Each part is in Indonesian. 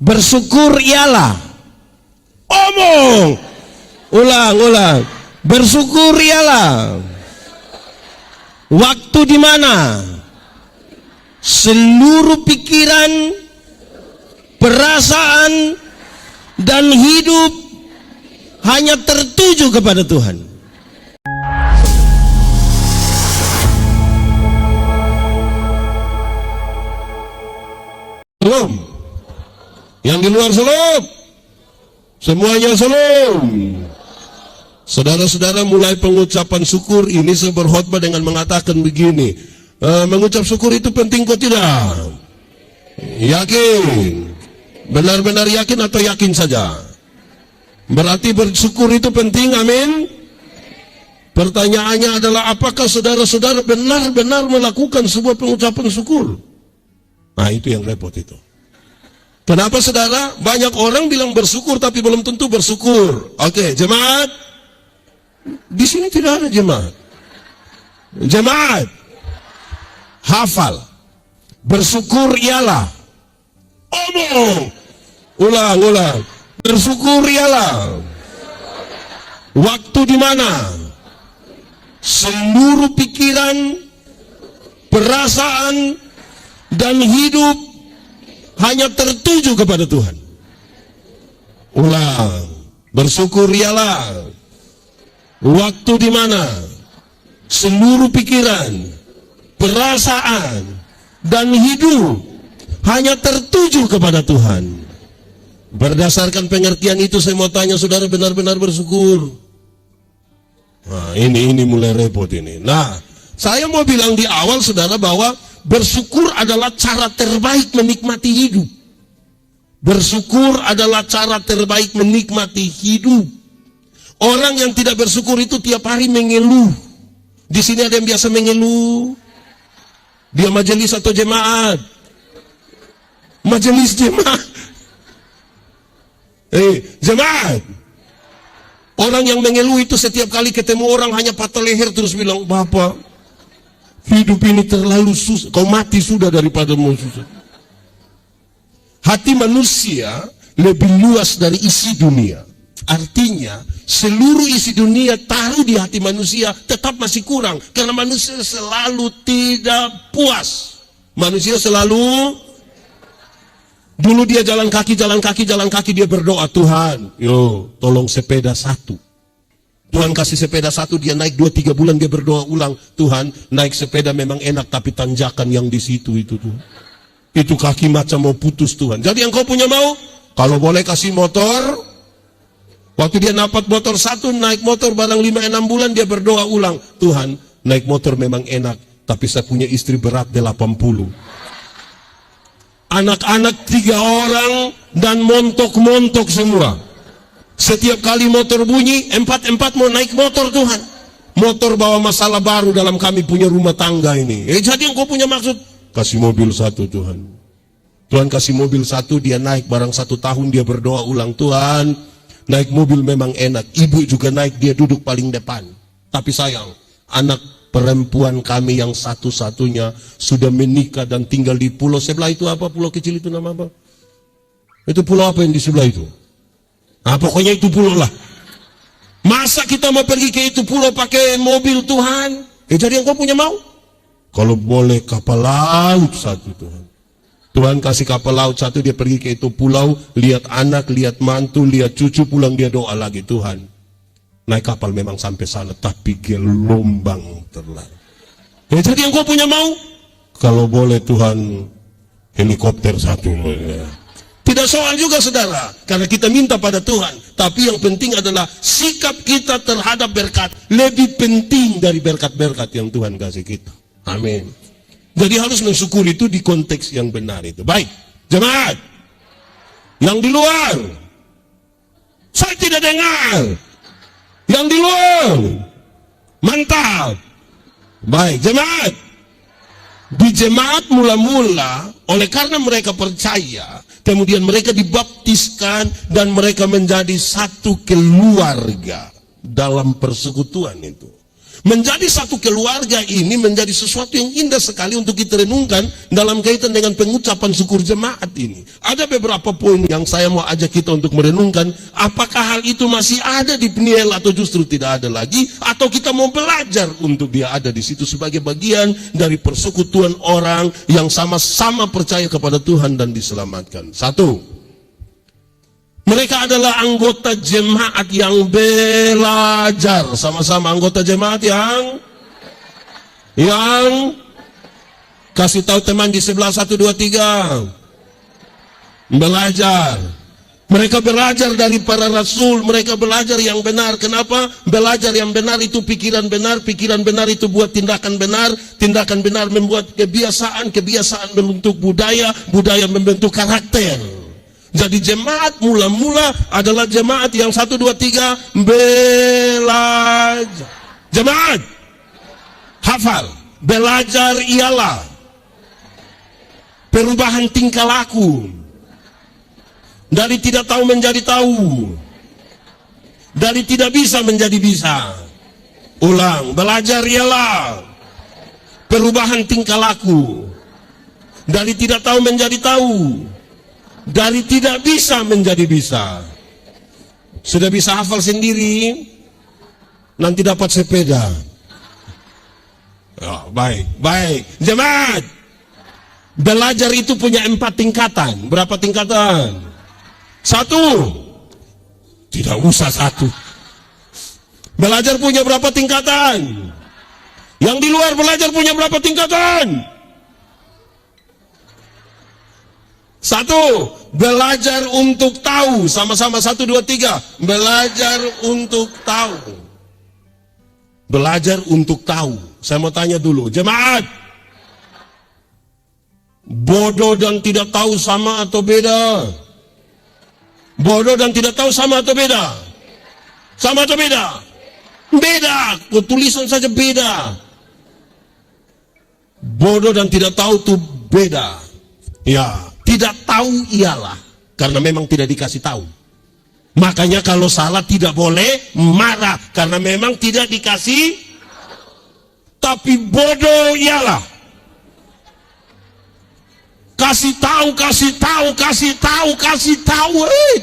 Bersyukur ialah. Omong. Ulang. Bersyukur ialah waktu di mana seluruh pikiran, perasaan, dan hidup hanya tertuju kepada Tuhan. Shalom. Yang di luar shalom. Semuanya shalom. Saudara-saudara, mulai pengucapan syukur ini saya berkhotbah dengan mengatakan begini, mengucap syukur itu penting kok tidak? Yakin? Benar-benar yakin atau yakin saja? Berarti bersyukur itu penting, amin? Pertanyaannya adalah, apakah saudara-saudara benar-benar melakukan sebuah pengucapan syukur? Nah, itu yang repot itu. Kenapa saudara? Banyak orang bilang bersyukur tapi belum tentu bersyukur. Oke, jemaat. Di sini tidak ada jemaat. Jemaat, hafal. Bersyukur ialah. Omong. Ulang. Bersyukur ialah waktu di mana seluruh pikiran, perasaan, dan hidup hanya tertuju kepada Tuhan. Ulang. Bersyukur ialah waktu di mana seluruh pikiran, perasaan, dan hidup hanya tertuju kepada Tuhan. Berdasarkan pengertian itu saya mau tanya saudara, benar-benar bersyukur? Nah, ini mulai repot ini. Nah, saya mau bilang di awal saudara bahwa bersyukur adalah cara terbaik menikmati hidup. Bersyukur adalah cara terbaik menikmati hidup. Orang yang tidak bersyukur itu tiap hari mengeluh. Di sini ada yang biasa mengeluh. Dia majelis atau jemaat? Majelis jemaat. Jemaat. Orang yang mengeluh itu setiap kali ketemu orang hanya patah leher terus bilang, Bapak, hidup ini terlalu susah, kau mati sudah daripada mau susah. Hati manusia lebih luas dari isi dunia. Artinya seluruh isi dunia taruh di hati manusia tetap masih kurang, karena manusia selalu tidak puas. Manusia selalu, dulu dia jalan kaki dia berdoa, Tuhan, tolong sepeda satu. Tuhan kasih sepeda satu, dia naik 2-3 bulan dia berdoa ulang, Tuhan, naik sepeda memang enak tapi tanjakan yang di situ itu tuh. Itu kaki macam mau putus Tuhan. Jadi yang kau punya mau, kalau boleh kasih motor. Waktu dia dapat motor satu, naik motor barang 5-6 bulan dia berdoa ulang, Tuhan, naik motor memang enak tapi saya punya istri berat 80. Anak-anak 3 orang dan montok-montok semua. Setiap kali motor bunyi, 4 mau naik motor Tuhan. Motor bawa masalah baru dalam kami punya rumah tangga ini. Jadi yang kau punya maksud, kasih mobil satu Tuhan. Tuhan kasih mobil satu, dia naik barang 1 tahun dia berdoa ulang, Tuhan, naik mobil memang enak. Ibu juga naik, dia duduk paling depan. Tapi sayang, anak perempuan kami yang satu-satunya sudah menikah dan tinggal di pulau sebelah itu. Apa pulau kecil itu, nama apa? Itu pulau apa yang di sebelah itu? Nah, pokoknya itu pulau lah. Masa kita mau pergi ke itu pulau pakai mobil Tuhan? Jadi yang kau punya mau? Kalau boleh kapal laut satu Tuhan. Tuhan kasih kapal laut satu, dia pergi ke itu pulau, lihat anak, lihat mantu, lihat cucu, pulang dia doa lagi, Tuhan, naik kapal memang sampai sana tapi gelombang terlalu. Jadi yang kau punya mau? Kalau boleh Tuhan, helikopter satu. Tidak soal juga saudara, karena kita minta pada Tuhan. Tapi yang penting adalah sikap kita terhadap berkat lebih penting dari berkat-berkat yang Tuhan kasih kita. Amin. Jadi harus mensyukuri itu di konteks yang benar itu. Baik, jemaat yang di luar, saya tidak dengar. Yang di luar, mantap. Baik, jemaat. Di jemaat mula-mula, oleh karena mereka percaya, kemudian mereka dibaptiskan dan mereka menjadi satu keluarga dalam persekutuan itu. Menjadi satu keluarga ini menjadi sesuatu yang indah sekali untuk kita renungkan dalam kaitan dengan pengucapan syukur jemaat ini. Ada beberapa poin yang saya mau ajak kita untuk merenungkan. Apakah hal itu masih ada di Peniel atau justru tidak ada lagi? Atau kita mau belajar untuk dia ada di situ sebagai bagian dari persekutuan orang yang sama-sama percaya kepada Tuhan dan diselamatkan. Satu, mereka adalah anggota jemaat yang belajar. Sama-sama anggota jemaat yang kasih tahu teman di sebelah 1, 2, 3. Belajar. Mereka belajar dari para rasul. Mereka belajar yang benar. Kenapa? Belajar yang benar itu pikiran benar itu buat tindakan benar membuat kebiasaan membentuk budaya membentuk karakter. Jadi jemaat mula-mula adalah jemaat yang 1, 2, 3 belajar. Jemaat hafal, belajar ialah perubahan tingkah laku dari tidak tahu menjadi tahu, dari tidak bisa menjadi bisa. Ulang, belajar ialah perubahan tingkah laku dari tidak tahu menjadi tahu, dari tidak bisa menjadi bisa. Sudah bisa hafal sendiri, nanti dapat sepeda. Oh, baik. Jemaat, belajar itu punya 4 tingkatan. Berapa tingkatan? 1. Tidak usah 1. Belajar punya berapa tingkatan? Yang di luar belajar punya berapa tingkatan? 1. Belajar untuk tahu. Sama-sama 1, 2, 3. Belajar untuk tahu. Belajar untuk tahu. Saya mau tanya dulu, jemaat, bodoh dan tidak tahu sama atau beda? Bodoh dan tidak tahu sama atau beda? Sama atau beda? Beda. Tulisan saja beda. Bodoh dan tidak tahu itu beda. Ya. Tidak tahu ialah karena memang tidak dikasih tahu. Makanya kalau salah tidak boleh marah karena memang tidak dikasih. Tapi bodoh ialah kasih tahu,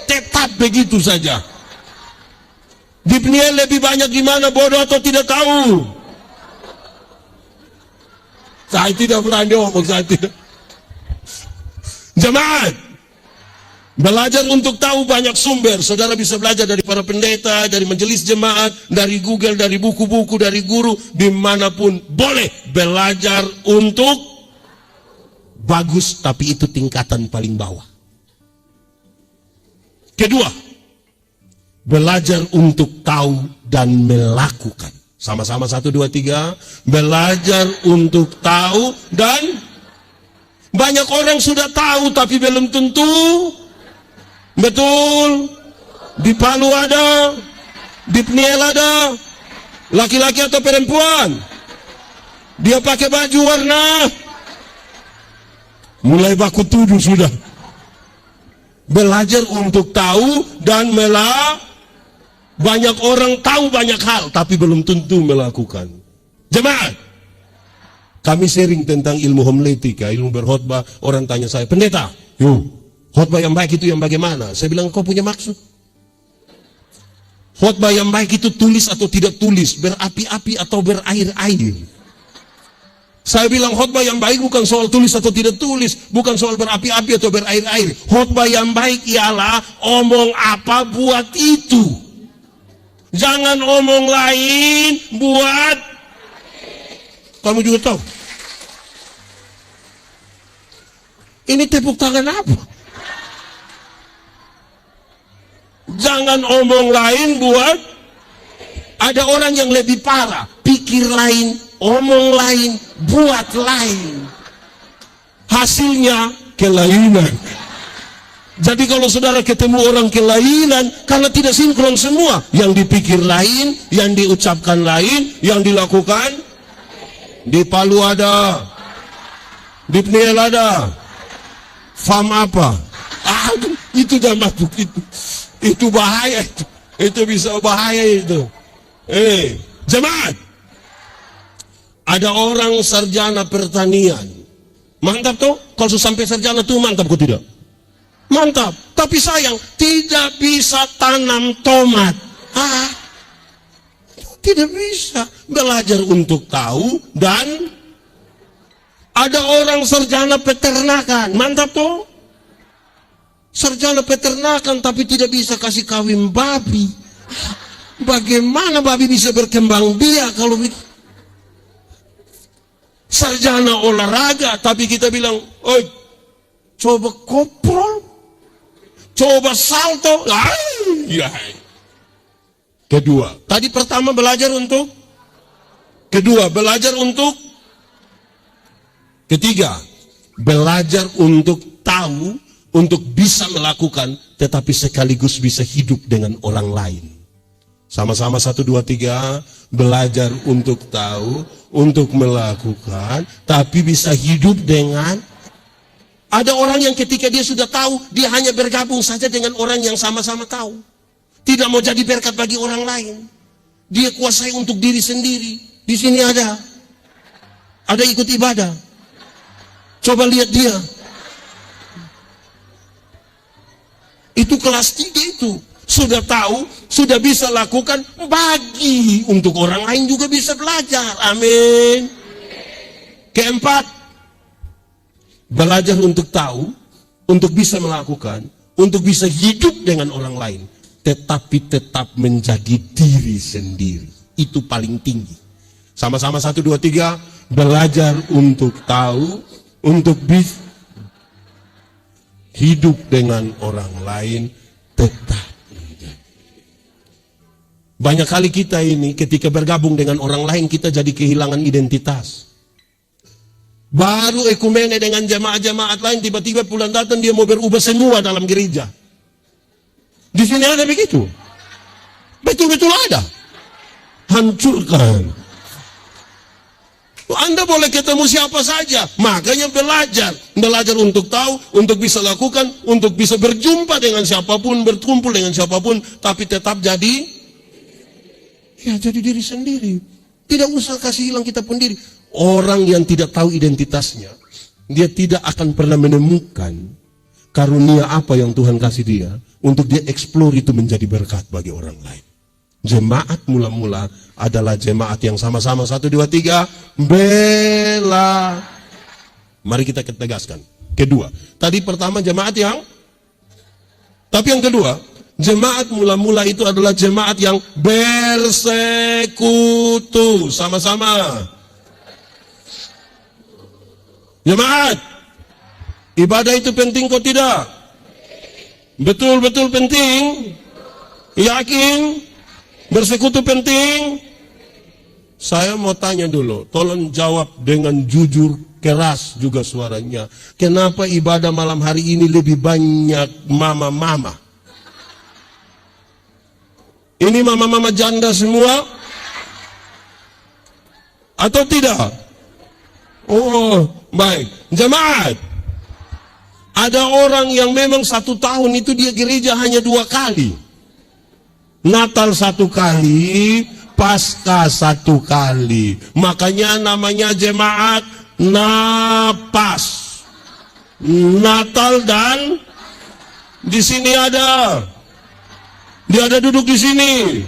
tetap begitu saja. Di Peniel lebih banyak di mana bodoh atau tidak tahu? Saya tidak berani ngomong, saya tidak. Jemaat, belajar untuk tahu banyak sumber. Saudara bisa belajar dari para pendeta, dari majelis jemaat, dari Google, dari buku-buku, dari guru, dimanapun boleh belajar untuk bagus, tapi itu tingkatan paling bawah. Kedua, belajar untuk tahu dan melakukan. Sama-sama 1, 2, 3. Belajar untuk tahu dan banyak orang sudah tahu tapi belum tentu betul. Di Palu ada, di Peniel ada, laki-laki atau perempuan, dia pakai baju warna, mulai baku tuduh sudah. Belajar untuk tahu dan banyak orang tahu banyak hal tapi belum tentu melakukan. Jemaat, kami sharing tentang ilmu homiletika, ilmu berkhotbah. Orang tanya saya, pendeta, khotbah yang baik itu yang bagaimana? Saya bilang, kau punya maksud? Khotbah yang baik itu tulis atau tidak tulis, berapi-api atau berair-air. Saya bilang khotbah yang baik bukan soal tulis atau tidak tulis, bukan soal berapi-api atau berair-air. Khotbah yang baik ialah omong apa buat itu. Jangan omong lain buat. Kamu juga tahu. Ini tepuk tangan apa? Jangan omong lain buat. Ada orang yang lebih parah, pikir lain, omong lain, buat lain. Hasilnya kelainan. Jadi kalau saudara ketemu orang kelainan, karena tidak sinkron semua, yang dipikir lain, yang diucapkan lain, yang dilakukan. Di Palu ada, di Peniel ada. Fam apa? Itu jangan masuk itu. Itu bahaya itu. Itu bisa bahaya itu. Jemaat, Ada orang sarjana pertanian. Mantap toh? Kalau sampai sarjana tuh mantap kok tidak? Mantap. Tapi sayang, tidak bisa tanam tomat. Tidak bisa. Belajar untuk tahu dan ada orang sarjana peternakan. Mantap toh? Sarjana peternakan tapi tidak bisa kasih kawin babi. Bagaimana babi bisa berkembang biak kalau begitu? Sarjana olahraga tapi kita bilang, oi, coba koprol, coba salto. Kedua, tadi pertama belajar untuk, kedua belajar untuk, ketiga belajar untuk tahu, untuk bisa melakukan, tetapi sekaligus bisa hidup dengan orang lain. Sama-sama 1, 2, 3, belajar untuk tahu, untuk melakukan, tapi bisa hidup dengan. Ada orang yang ketika dia sudah tahu, dia hanya bergabung saja dengan orang yang sama-sama tahu. Tidak mau jadi berkat bagi orang lain. Dia kuasai untuk diri sendiri. Di sini ada ikut ibadah. Coba lihat dia. Itu kelas 3 itu. Sudah tahu, sudah bisa lakukan, bagi untuk orang lain juga bisa belajar. Amin. Keempat, belajar untuk tahu, untuk bisa melakukan, untuk bisa hidup dengan orang lain, tetapi tetap menjadi diri sendiri. Itu paling tinggi. Sama-sama 1, 2, 3, belajar untuk tahu, untuk bisa hidup dengan orang lain, tetap. Banyak kali kita ini ketika bergabung dengan orang lain kita jadi kehilangan identitas. Baru ekumene dengan jemaat-jemaat lain, tiba-tiba bulan datang dia mau berubah semua dalam gereja. Di sini ada begitu. Betul-betul ada. Hancurkan. Anda boleh ketemu siapa saja, makanya belajar untuk tahu, untuk bisa lakukan, untuk bisa berjumpa dengan siapapun, berkumpul dengan siapapun, tapi tetap jadi diri sendiri. Tidak usah kasih hilang kita pun diri. Orang yang tidak tahu identitasnya, dia tidak akan pernah menemukan karunia apa yang Tuhan kasih dia untuk dia eksplor itu menjadi berkat bagi orang lain. Jemaat mula-mula adalah jemaat yang sama-sama 1, 2, 3 bela. Mari kita tegaskan. Kedua, tadi pertama jemaat yang, tapi yang kedua, jemaat mula-mula itu adalah jemaat yang bersekutu. Sama-sama. Jemaat, ibadah itu penting kok tidak? Betul-betul penting. Yakin? Bersekutu penting? Saya mau tanya dulu, tolong jawab dengan jujur, keras juga suaranya. Kenapa ibadah malam hari ini lebih banyak mama-mama? Ini mama-mama janda semua? Atau tidak? Oh, baik. Jemaat, ada orang yang memang 1 tahun itu dia gereja hanya 2 kali. Natal 1 kali, Paskah 1 kali. Makanya namanya jemaat napas. Natal dan di sini ada. Dia ada duduk di sini.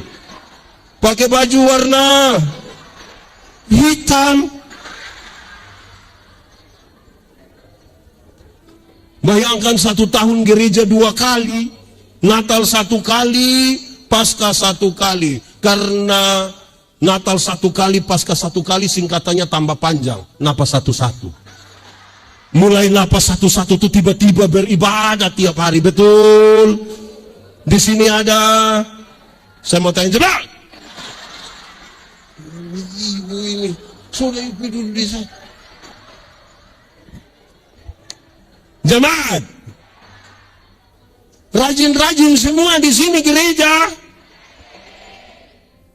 Pakai baju warna hitam. Bayangkan 1 tahun gereja 2 kali. Natal 1 kali, Paskah 1 kali. Karena Natal 1 kali, Paskah 1 kali, singkatannya tambah panjang. Napas 1-1. Mulai napas 1-1 itu tiba-tiba beribadah tiap hari. Betul. Di sini ada. Saya mau tanya jemaat. Ibu ini sudah duduk di sana. Jemaat, rajin-rajin semua di sini gereja.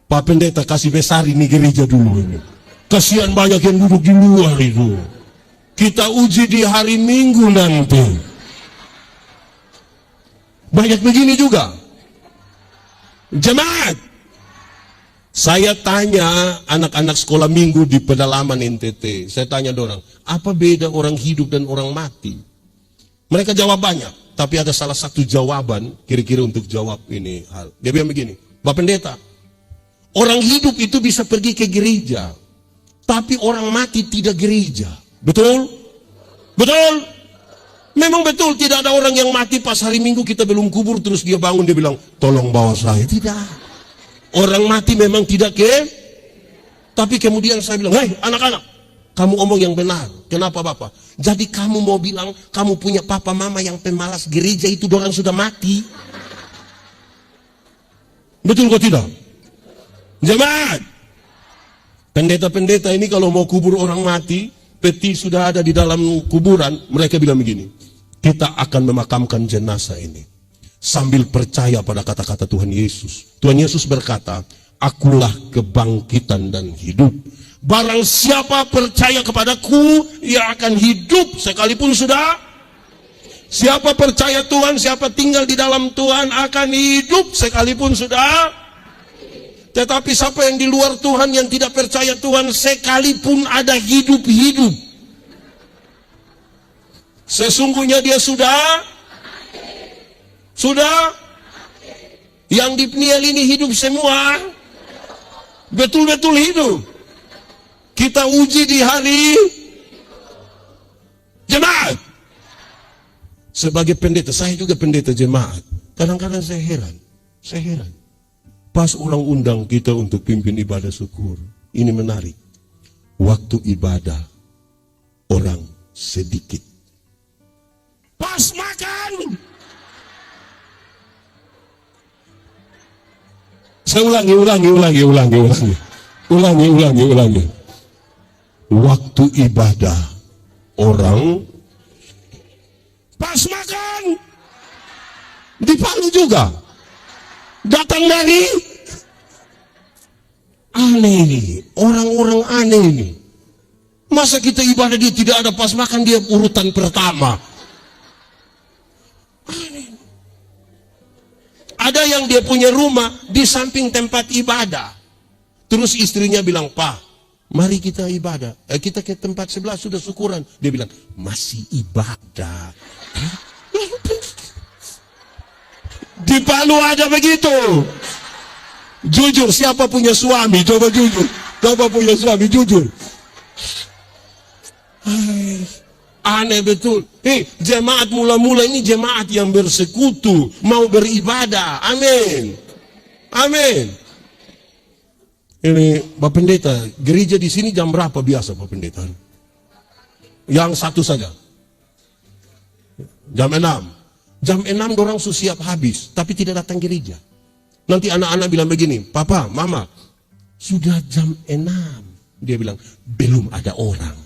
Pak Pendeta kasih besar ini gereja dulu ini. Kasihan banyak yang duduk di luar itu. Kita uji di hari Minggu nanti. Banyak begini juga. Jemaat, Saya tanya anak-anak sekolah minggu di pedalaman NTT, saya tanya dorang, apa beda orang hidup dan orang mati? Mereka jawab banyak, tapi ada salah satu jawaban kira-kira untuk jawab ini hal. Dia bilang begini, Pak Pendeta, orang hidup itu bisa pergi ke gereja, tapi orang mati tidak gereja. Betul? Betul? Memang betul, tidak ada orang yang mati pas hari Minggu kita belum kubur, terus dia bangun, dia bilang, tolong bawa saya. Tidak. Orang mati memang tidak tapi kemudian saya bilang, hei anak-anak, kamu omong yang benar. Kenapa Bapak? Jadi kamu mau bilang, kamu punya papa mama yang pemalas gereja itu dorang sudah mati. Betul kok tidak? Jemaat, pendeta-pendeta ini kalau mau kubur orang mati, peti sudah ada di dalam kuburan, mereka bilang begini, kita akan memakamkan jenazah ini sambil percaya pada kata-kata Tuhan Yesus. Tuhan Yesus berkata, akulah kebangkitan dan hidup. Barang siapa percaya kepadaku, ia akan hidup sekalipun sudah. Siapa percaya Tuhan, siapa tinggal di dalam Tuhan akan hidup sekalipun sudah. Tetapi siapa yang di luar Tuhan, yang tidak percaya Tuhan, sekalipun ada hidup-hidup, sesungguhnya dia sudah yang di Pniel ini hidup semua, betul-betul hidup. Kita uji di hari jemaat. Sebagai pendeta, saya juga pendeta jemaat. Kadang-kadang saya heran. Pas orang undang kita untuk pimpin ibadah syukur, ini menarik. Waktu ibadah orang sedikit. Pas makan, saya ulangi. Waktu ibadah orang pas makan di Palu juga datang dari aneh ini, orang-orang aneh ini. Masa kita ibadah dia tidak ada pas makan, dia urutan pertama. Ada yang dia punya rumah di samping tempat ibadah. Terus istrinya bilang, Pak, mari kita ibadah. Kita ke tempat sebelah sudah syukuran. Dia bilang, masih ibadah. Di Palu ada begitu. Jujur, siapa punya suami? Coba jujur. Coba punya suami, jujur. Aneh betul. Jemaat mula-mula ini jemaat yang bersekutu, mau beribadah. Amin. Amin. Ini Pak Pendeta, gereja di sini jam berapa biasa Pak Pendeta? Yang satu saja. Jam 6. Jam 6 dorang siap habis, tapi tidak datang gereja. Nanti anak-anak bilang begini, Papa, Mama, sudah jam 6. Dia bilang, belum ada orang.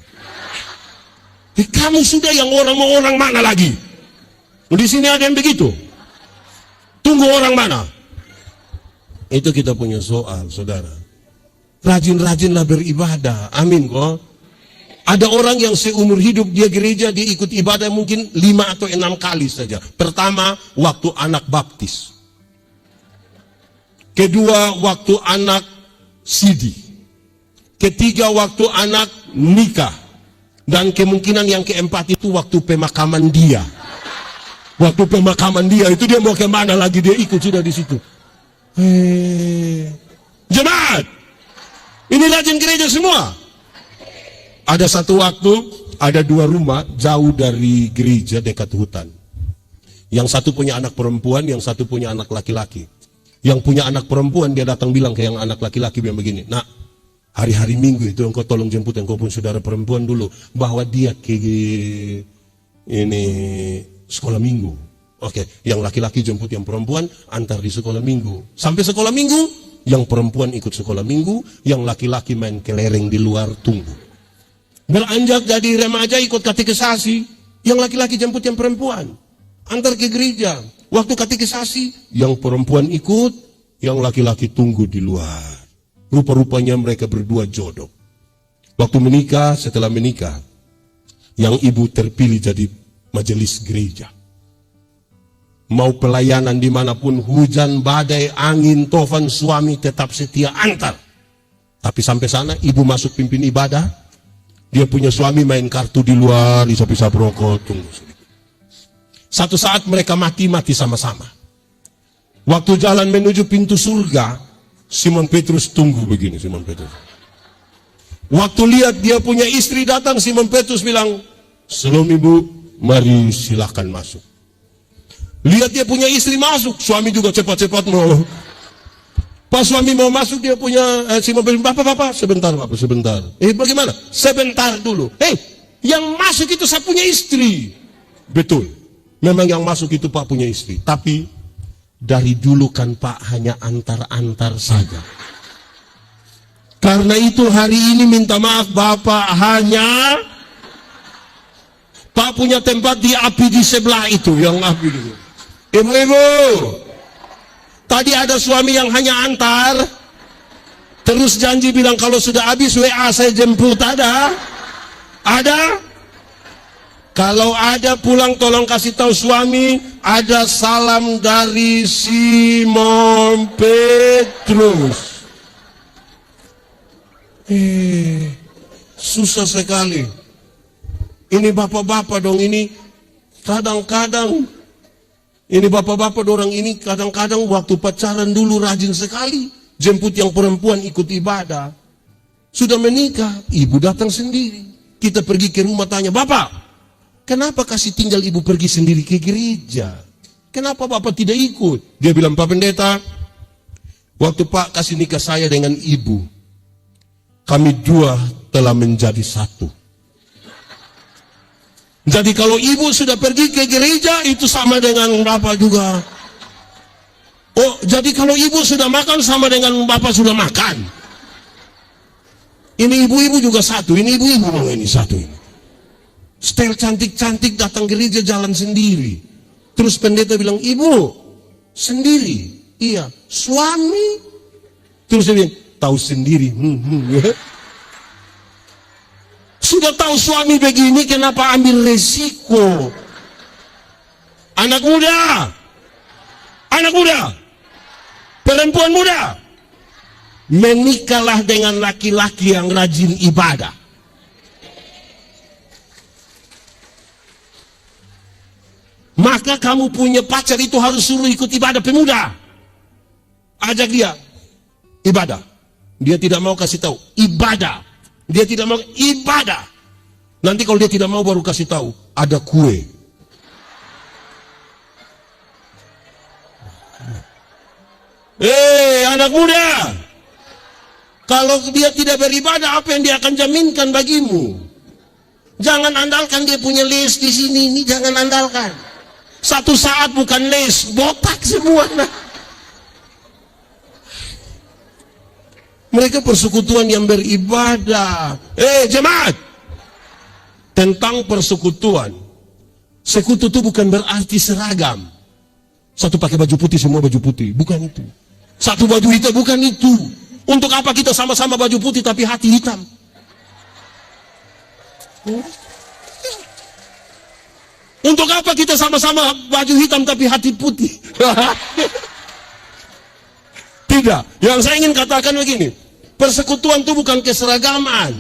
Kamu sudah yang orang mau orang mana lagi? Di sini ada yang begitu. Tunggu orang mana? Itu kita punya soal, saudara. Rajin-rajinlah beribadah. Amin kok. Ada orang yang seumur hidup dia gereja, dia ikut ibadah mungkin 5 atau 6 kali saja. Pertama, waktu anak baptis. Kedua, waktu anak sidi. Ketiga, waktu anak nikah. Dan kemungkinan yang keempat itu waktu pemakaman dia. Waktu pemakaman dia itu dia mau kemana lagi, dia ikut sudah di situ. Jemaat, ini rajin gereja semua. Ada satu waktu, ada 2 rumah jauh dari gereja dekat hutan. Yang satu punya anak perempuan, yang satu punya anak laki-laki. Yang punya anak perempuan dia datang bilang ke yang anak laki-laki bilang begini, Nak, hari-hari Minggu itu engkau tolong jemput engkau pun saudara perempuan dulu, bawa dia ke ini sekolah minggu. Oke, yang laki-laki jemput yang perempuan, antar di sekolah minggu. Sampai sekolah minggu, yang perempuan ikut sekolah minggu, yang laki-laki main kelereng di luar tunggu. Beranjak jadi remaja ikut katekisasi, yang laki-laki jemput yang perempuan, antar ke gereja. Waktu katekisasi, yang perempuan ikut, yang laki-laki tunggu di luar. Rupa-rupanya mereka berdua jodoh. Waktu menikah, setelah menikah, yang ibu terpilih jadi majelis gereja. Mau pelayanan dimanapun, hujan, badai, angin, tofan, suami tetap setia antar. Tapi sampai sana, ibu masuk pimpin ibadah, dia punya suami main kartu di luar, isap-isap rokok, tunggu sedikit. Satu saat mereka mati sama-sama. Waktu jalan menuju pintu surga, Simon Petrus tunggu begini, Simon Petrus. Waktu lihat dia punya istri datang, Simon Petrus bilang, "Shalom ibu, mari silahkan masuk." Lihat dia punya istri masuk, suami juga cepat-cepat mau. Pas suami mau masuk, dia punya Simon Petrus, "Bapak, sebentar Bapak, sebentar." Bagaimana? "Sebentar dulu." Yang masuk itu saya punya istri. Betul, memang yang masuk itu Pak punya istri. Tapi dari dulu kan Pak hanya antar-antar saja. Karena itu hari ini minta maaf Bapak, hanya Pak punya tempat di api di sebelah itu, yang api itu. Ibu-ibu, tadi ada suami yang hanya antar, terus janji bilang kalau sudah habis WA saya jemput, ada? Kalau ada pulang tolong kasih tahu suami, ada salam dari Simon Petrus. Susah sekali. Ini bapak-bapak dong, ini kadang-kadang ini bapak-bapak orang ini kadang-kadang waktu pacaran dulu rajin sekali jemput yang perempuan ikut ibadah. Sudah menikah, ibu datang sendiri. Kita pergi ke rumah tanya, "Bapak, kenapa kasih tinggal ibu pergi sendiri ke gereja? Kenapa Bapak tidak ikut?" Dia bilang, "Pak Pendeta, waktu Pak kasih nikah saya dengan ibu, kami dua telah menjadi satu. Jadi kalau ibu sudah pergi ke gereja, itu sama dengan Bapak juga. Oh, jadi kalau ibu sudah makan, sama dengan Bapak sudah makan. Ini ibu-ibu juga satu, ini ibu-ibu ini satu ini. Setel cantik-cantik datang gereja jalan sendiri. Terus pendeta bilang, "Ibu, sendiri?" "Iya." "Suami?" Terus dia bilang, "Tahu sendiri." Sudah tahu suami begini, kenapa ambil resiko? Anak muda, perempuan muda, menikahlah dengan laki-laki yang rajin ibadah. Maka kamu punya pacar itu harus suruh ikut ibadah. Pemuda, ajak dia ibadah. Dia tidak mau kasih tahu ibadah. Dia tidak mau ibadah. Nanti kalau dia tidak mau baru kasih tahu, ada kue. Anak muda, kalau dia tidak beribadah, apa yang dia akan jaminkan bagimu? Jangan andalkan dia punya les di sini, ini jangan andalkan. Satu saat bukan les, botak semua. Mereka persekutuan yang beribadah. Jemaat, tentang persekutuan, sekutu itu bukan berarti seragam. Satu pakai baju putih, semua baju putih, bukan itu. Satu baju hitam, bukan itu. Untuk apa kita sama-sama baju putih tapi hati hitam? Untuk apa kita sama-sama baju hitam tapi hati putih? Tidak. Yang saya ingin katakan begini, persekutuan itu bukan keseragaman.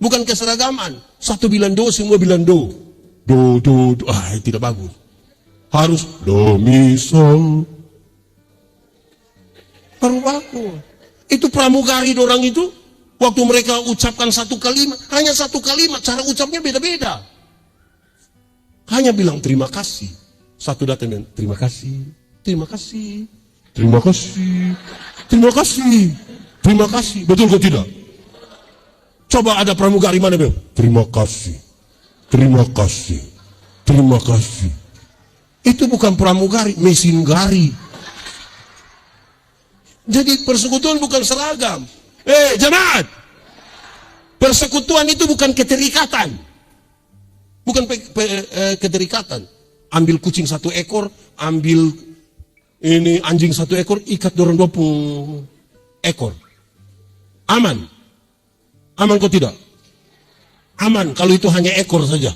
Bukan keseragaman. Satu bilang do, semua bilang do. Do. Tidak bagus. Harus do, mi, sol. Baru bagus. Itu pramugari orang itu, waktu mereka ucapkan satu kalimat, hanya satu kalimat, cara ucapnya beda-beda. Hanya bilang terima kasih. Satu datang dan terima kasih, terima kasih. Terima kasih, terima kasih, terima kasih. Betul kok tidak? Coba ada pramugari mana bilang, terima kasih, terima kasih, terima kasih. Itu bukan pramugari, mesin gari. Jadi persekutuan bukan seragam. Jemaat, persekutuan itu bukan keterikatan. Bukan keterikatan. Ambil kucing satu ekor, ambil ini anjing satu ekor, ikat dorong 20 ekor. Aman? Aman kok tidak? Aman kalau itu hanya ekor saja.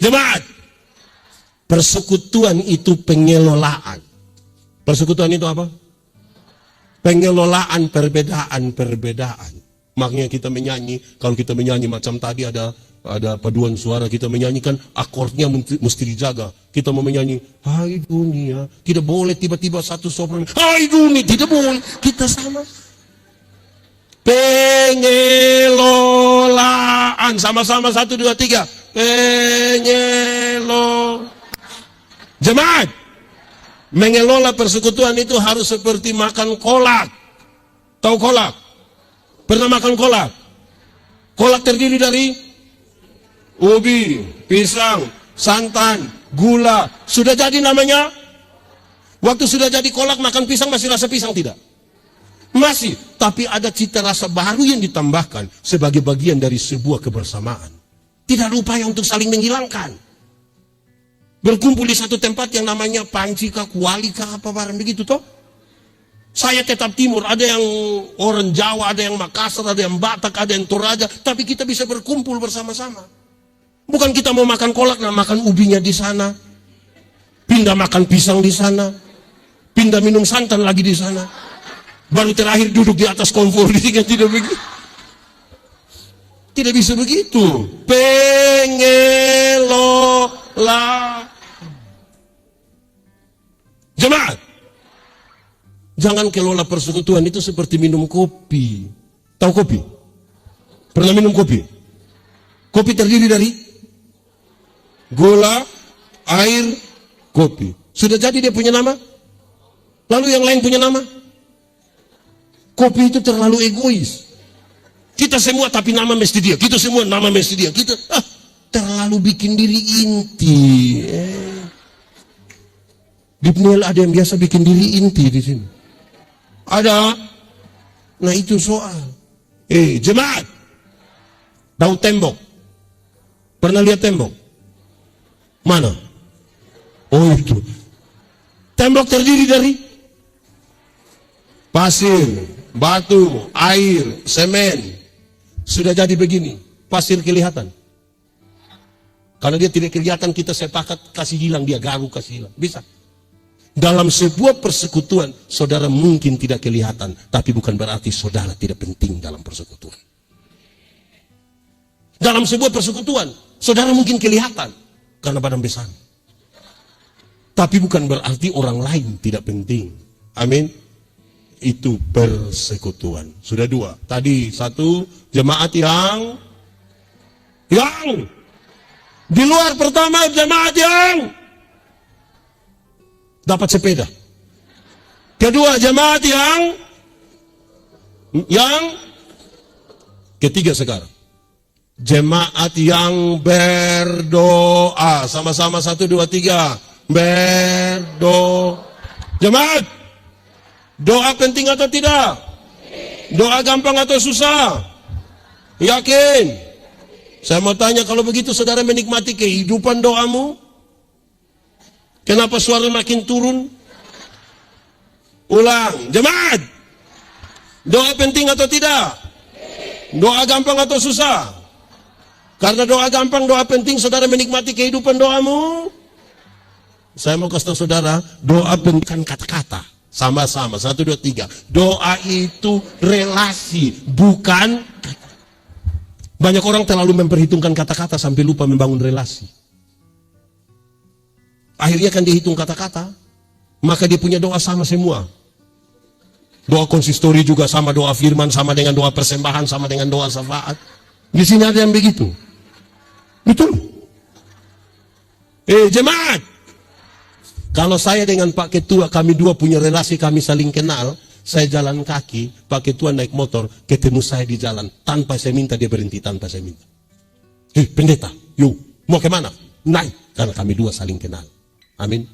Jemaat, Persekutuan itu pengelolaan. Persekutuan itu apa? Pengelolaan perbedaan-perbedaan. Makanya kita menyanyi, kalau kita menyanyi macam tadi ada paduan suara, kita menyanyikan akordnya mesti dijaga. Kita mau menyanyi, hai dunia, tidak boleh tiba-tiba satu sopran, hai dunia, tidak boleh. Kita sama. Pengelolaan, sama-sama 1, 2, 3. Jemaat, mengelola persekutuan itu harus seperti makan kolak. Tahu kolak? Pernah makan kolak? Kolak terdiri dari ubi, pisang, santan, gula. Sudah jadi namanya? Waktu sudah jadi kolak makan pisang masih rasa pisang tidak? Masih, tapi ada cita rasa baru yang ditambahkan sebagai bagian dari sebuah kebersamaan. Tidak ada upaya untuk saling menghilangkan. Berkumpul di satu tempat yang namanya panci kah, kuali kah, apa barang begitu toh. Saya tetap timur, ada yang orang Jawa, ada yang Makassar, ada yang Batak, ada yang Toraja, tapi kita bisa berkumpul bersama-sama. Bukan kita mau makan kolak, nah makan ubinya di sana, pindah makan pisang di sana, pindah minum santan lagi di sana, baru terakhir duduk di atas kompor di sini. Tidak begitu. Tidak bisa begitu. Pengelola. Jemaat, jangan kelola persekutuan itu seperti minum kopi. Tahu kopi? Pernah minum kopi? Kopi terdiri dari gula, air, kopi. Sudah jadi dia punya nama? Lalu yang lain punya nama? Kopi itu terlalu egois. Kita semua tapi nama mesti dia. Kita semua nama mesti dia. Kita terlalu bikin diri inti. Di PNL ada yang biasa bikin diri inti di sini. Ada. Nah itu soal. Jemaat. Tahu tembok? Pernah lihat tembok? Mana? Oh itu. Tembok terdiri dari pasir, batu, air, semen. Sudah jadi begini. Pasir kelihatan. Karena dia tidak kelihatan, kita sepakat kasih hilang, dia garu kasih hilang. Bisa. Dalam sebuah persekutuan, saudara mungkin tidak kelihatan, tapi bukan berarti saudara tidak penting dalam persekutuan. Dalam sebuah persekutuan, saudara mungkin kelihatan karena badan besar, tapi bukan berarti orang lain tidak penting. Amin. Itu persekutuan. Sudah 2. Tadi 1, jemaat yang di luar. Pertama, jemaat yang dapat sepeda. Kedua, jemaat yang ketiga sekarang, jemaat yang berdoa. Sama-sama 1, 2, 3. Berdoa. Jemaat, doa penting atau tidak? Doa gampang atau susah? Yakin? Saya mau tanya, kalau begitu saudara menikmati kehidupan doamu? Kenapa suara makin turun? Ulang, jemaat. Doa penting atau tidak? Doa gampang atau susah? Karena doa gampang, doa penting, saudara menikmati kehidupan doamu. Saya mau kasih tahu saudara, doa bukan kata-kata. Sama-sama, 1, 2, 3. Doa itu relasi, bukan kata. Banyak orang terlalu memperhitungkan kata-kata sampai lupa membangun relasi. Akhirnya kan dihitung kata-kata, maka dia punya doa sama semua. Doa konsistori juga sama doa firman, sama dengan doa persembahan, sama dengan doa syafaat. Di sini ada yang begitu. Betul. Jemaat, kalau saya dengan Pak Ketua, kami dua punya relasi, kami saling kenal. Saya jalan kaki, Pak Ketua naik motor, ketemu saya di jalan. Tanpa saya minta, dia berhenti tanpa saya minta. Pendeta, yuk, mau kemana? Naik, karena kami dua saling kenal. Amin.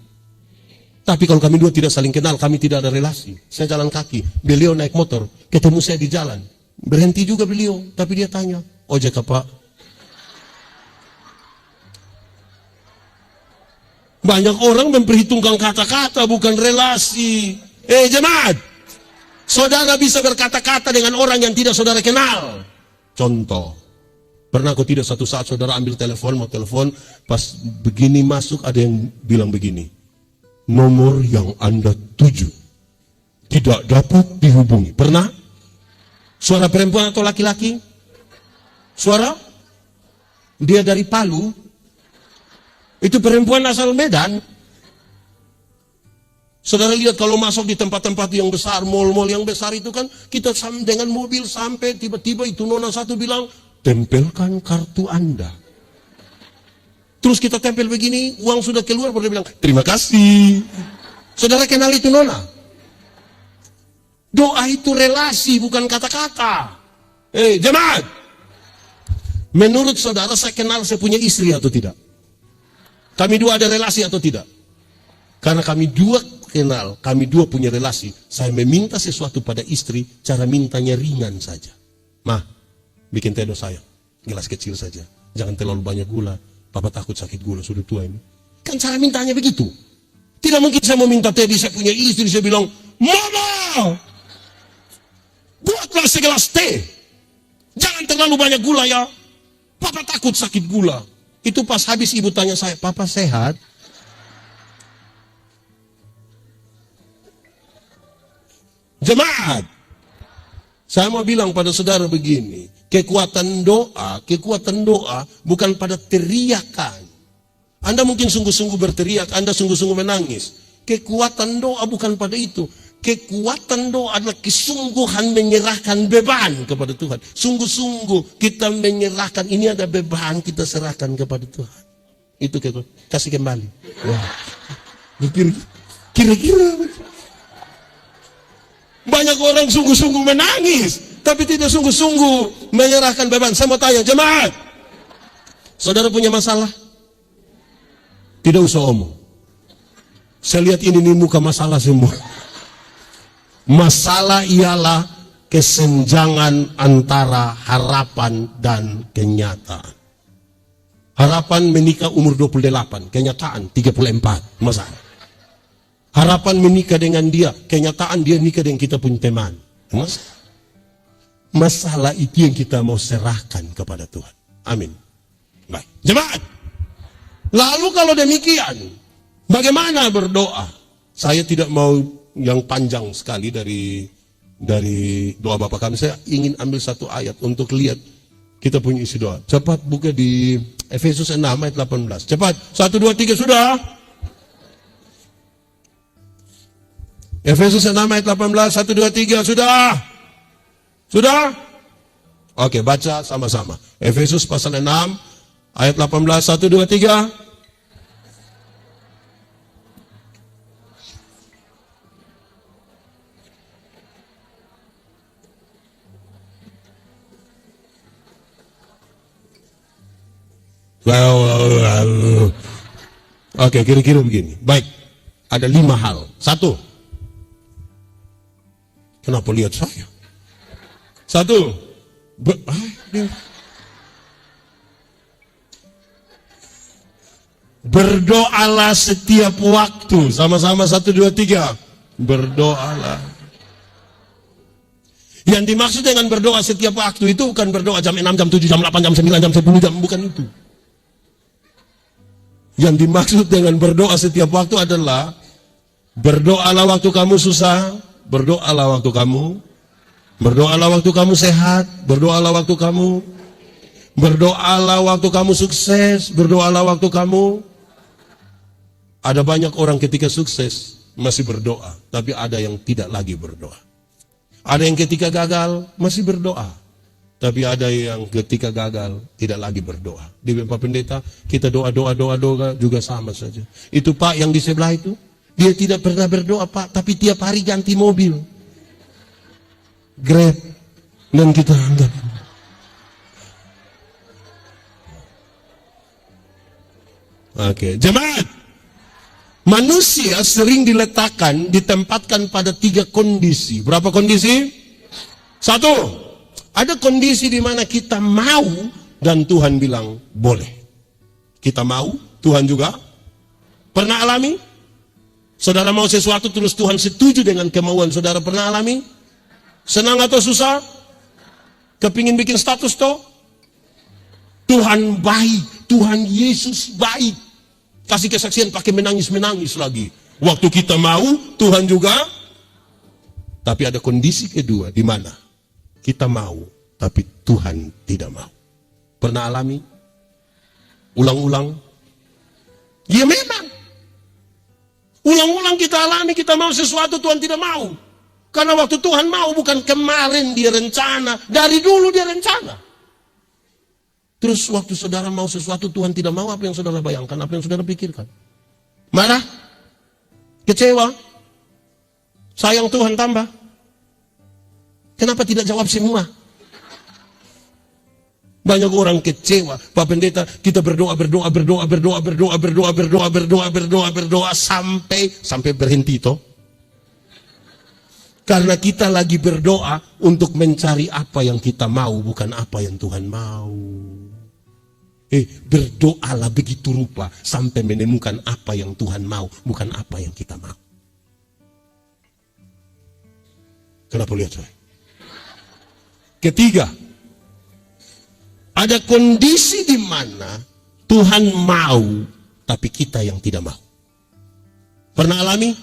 Tapi kalau kami dua tidak saling kenal, kami tidak ada relasi. Saya jalan kaki, beliau naik motor, ketemu saya di jalan. Berhenti juga beliau, tapi dia tanya, ojek Pak? Banyak orang memperhitungkan kata-kata, bukan relasi. Jemaat, saudara bisa berkata-kata dengan orang yang tidak saudara kenal. Contoh, Pernah kok tidak satu saat saudara ambil telepon, mau telepon, pas begini masuk ada yang bilang begini, nomor yang Anda tuju tidak dapat dihubungi. Pernah? Suara perempuan atau laki-laki? Suara? Dia dari Palu. Itu perempuan asal Medan. Saudara lihat kalau masuk di tempat-tempat yang besar, mall-mall yang besar itu kan, kita dengan mobil sampai tiba-tiba itu nona satu bilang, tempelkan kartu Anda. Terus kita tempel begini, uang sudah keluar, baru dia bilang, terima kasih. Saudara kenal itu nona? Doa itu relasi, bukan kata-kata. Jemaat, menurut saudara saya kenal saya punya istri atau tidak? Kami dua ada relasi atau tidak? Karena kami dua kenal, kami dua punya relasi. Saya meminta sesuatu pada istri, cara mintanya ringan saja. Mah, bikin teh sayang, gelas kecil saja. Jangan terlalu banyak gula. Papa takut sakit gula, sudah tua ini. Kan cara mintanya begitu. Tidak mungkin saya mau minta teh, saya punya istri, saya bilang, Mama, buatlah segelas teh. Jangan terlalu banyak gula ya. Papa takut sakit gula. Itu pas habis ibu tanya saya, Papa sehat? Jemaat, saya mau bilang pada saudara begini, kekuatan doa bukan pada teriakan. Anda mungkin sungguh-sungguh berteriak, Anda sungguh-sungguh menangis. Kekuatan doa bukan pada itu. Kekuatan doa adalah kesungguhan menyerahkan beban kepada Tuhan. Sungguh-sungguh kita menyerahkan, ini ada beban kita serahkan kepada Tuhan. Itu kasih kembali. Wah. Kira-kira banyak orang sungguh-sungguh menangis, tapi tidak sungguh-sungguh menyerahkan beban. Saya mau tanya, jemaat, saudara punya masalah? Tidak usah omong. Saya lihat ini muka masalah semua. Masalah ialah kesenjangan antara harapan dan kenyataan. Harapan menikah umur 28, kenyataan 34, masalah. Harapan menikah dengan dia, kenyataan dia nikah dengan kita punya teman. Masalah itu yang kita mau serahkan kepada Tuhan. Amin. Baik. Jemaat. Lalu kalau demikian, bagaimana berdoa? Saya tidak mau yang panjang sekali dari doa Bapa kami. Saya ingin ambil satu ayat untuk lihat kita punya isi doa. Cepat buka di Efesus 6 ayat 18. Cepat. 1, 2, 3 sudah. Efesus 6 ayat 18. 1, 2, 3 sudah. Sudah? Oke, baca sama-sama. Efesus pasal 6 ayat 18. 1, 2, 3. Oke, kira-kira begini. Baik, ada 5 hal. 1, kenapa lihat saya? 1, berdoalah setiap waktu. Sama-sama 1, 2, 3. Berdoalah. Yang dimaksud dengan berdoa setiap waktu itu bukan berdoa jam 6, jam 7, jam 8, jam 9, jam 10 jam, bukan itu. Yang dimaksud dengan berdoa setiap waktu adalah berdoalah waktu kamu susah, berdoalah waktu kamu sehat, berdoalah waktu kamu sukses, berdoalah waktu kamu. Ada banyak orang ketika sukses masih berdoa, tapi ada yang tidak lagi berdoa. Ada yang ketika gagal masih berdoa, tapi ada yang ketika gagal tidak lagi berdoa. Di Bapak Pendeta kita doa juga sama saja. Itu Pak yang di sebelah itu, dia tidak pernah berdoa Pak, tapi tiap hari ganti mobil, Grab, dan kita anggap. Oke, jemaat. Manusia sering ditempatkan pada 3 kondisi. Berapa kondisi? 1, ada kondisi di mana kita mau dan Tuhan bilang boleh. Kita mau, Tuhan juga pernah alami. Saudara mau sesuatu terus Tuhan setuju dengan kemauan saudara, pernah alami? Senang atau susah? Kepingin bikin status toh? Tuhan baik, Tuhan Yesus baik. Kasih kesaksian pakai menangis-menangis lagi. Waktu kita mau, Tuhan juga. Tapi ada kondisi kedua, di mana kita mau, tapi Tuhan tidak mau. Pernah alami? Ulang-ulang? Ya memang. Ulang-ulang kita alami, kita mau sesuatu, Tuhan tidak mau. Karena waktu Tuhan mau, bukan kemarin dia rencana, dari dulu dia rencana. Terus waktu saudara mau sesuatu, Tuhan tidak mau, apa yang saudara bayangkan, apa yang saudara pikirkan? Marah? Kecewa? Sayang Tuhan tambah? Kenapa tidak jawab semua? Banyak orang kecewa. Pak Pendeta, kita berdoa sampai berhenti toh. Karena kita lagi berdoa untuk mencari apa yang kita mau, bukan apa yang Tuhan mau. Berdoalah begitu rupa sampai menemukan apa yang Tuhan mau, bukan apa yang kita mau. Kenapa lihat saya? Ketiga, ada kondisi di mana Tuhan mau, tapi kita yang tidak mau. Pernah alami?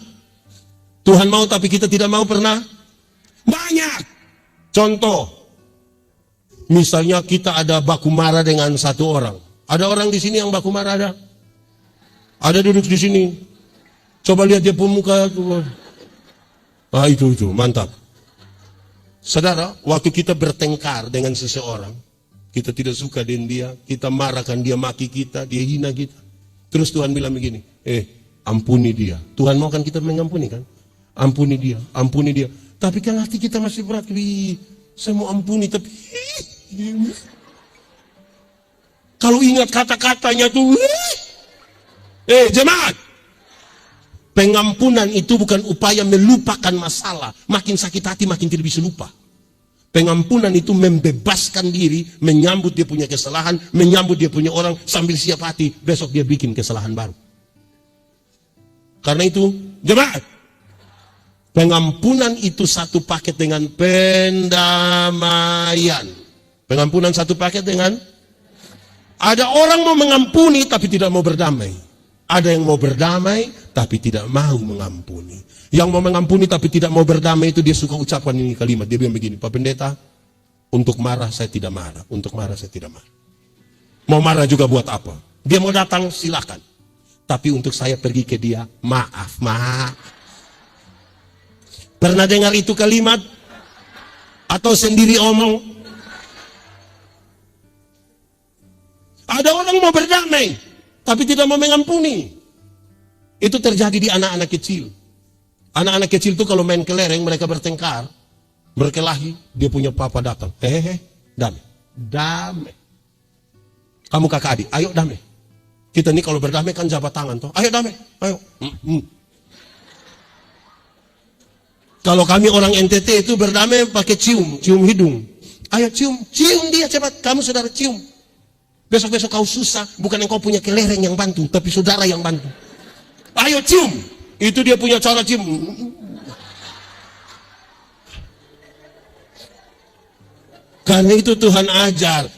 Tuhan mau tapi kita tidak mau, pernah? Banyak. Contoh, misalnya kita ada baku marah dengan satu orang. Ada orang di sini yang baku marah ada? Ada duduk di sini. Coba lihat dia pemuka. Ah itu mantap. Saudara, waktu kita bertengkar dengan seseorang, kita tidak suka dengan dia, kita marahkan dia, maki kita, dia hina kita. Terus Tuhan bilang begini, ampuni dia. Tuhan mau kan kita mengampuni kan? Ampuni dia, ampuni dia. Tapi kan hati kita masih berat. Saya mau ampuni, tapi kalau ingat kata-katanya tuh, jemaat, pengampunan itu bukan upaya melupakan masalah. Makin sakit hati, makin tidak bisa lupa. Pengampunan itu membebaskan diri, menyambut dia punya kesalahan, menyambut dia punya orang, sambil siap hati, besok dia bikin kesalahan baru. Karena itu, jemaat, pengampunan itu satu paket dengan pendamaian. Pengampunan satu paket dengan, ada orang mau mengampuni tapi tidak mau berdamai. Ada yang mau berdamai tapi tidak mau mengampuni. Yang mau mengampuni tapi tidak mau berdamai itu dia suka ucapkan ini kalimat. Dia bilang begini, Pak Pendeta, untuk marah saya tidak marah, untuk marah saya tidak marah. Mau marah juga buat apa? Dia mau datang silakan. Tapi untuk saya pergi ke dia, maaf. Pernah dengar itu kalimat? Atau sendiri omong? Ada orang mau berdamai, tapi tidak mau mengampuni. Itu terjadi di anak-anak kecil. Anak-anak kecil itu kalau main kelereng, mereka bertengkar, berkelahi, dia punya papa datang. Damai. Kamu kakak adik, ayo damai. Kita ini kalau berdamai kan jabat tangan toh. Ayo damai, ayo. Kalau kami orang NTT itu berdamai pakai cium hidung. Ayo cium dia cepat. Kamu saudara cium. Besok-besok kau susah, bukan engkau punya kelereng yang bantu, tapi saudara yang bantu. Ayo cium. Itu dia punya cara cium. Karena itu Tuhan ajar,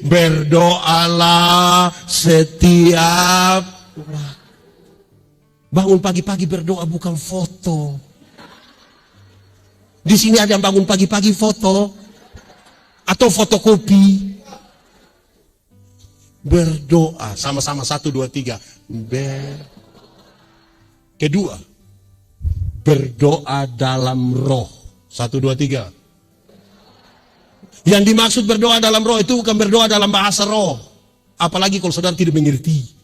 berdoalah setiap bangun pagi-pagi berdoa, bukan foto. Di sini ada yang bangun pagi-pagi foto atau fotokopi. Berdoa sama-sama 1, 2, 3. Kedua, berdoa dalam roh. 1, 2, 3. Yang dimaksud berdoa dalam roh itu bukan berdoa dalam bahasa roh. Apalagi kalau saudara tidak mengerti.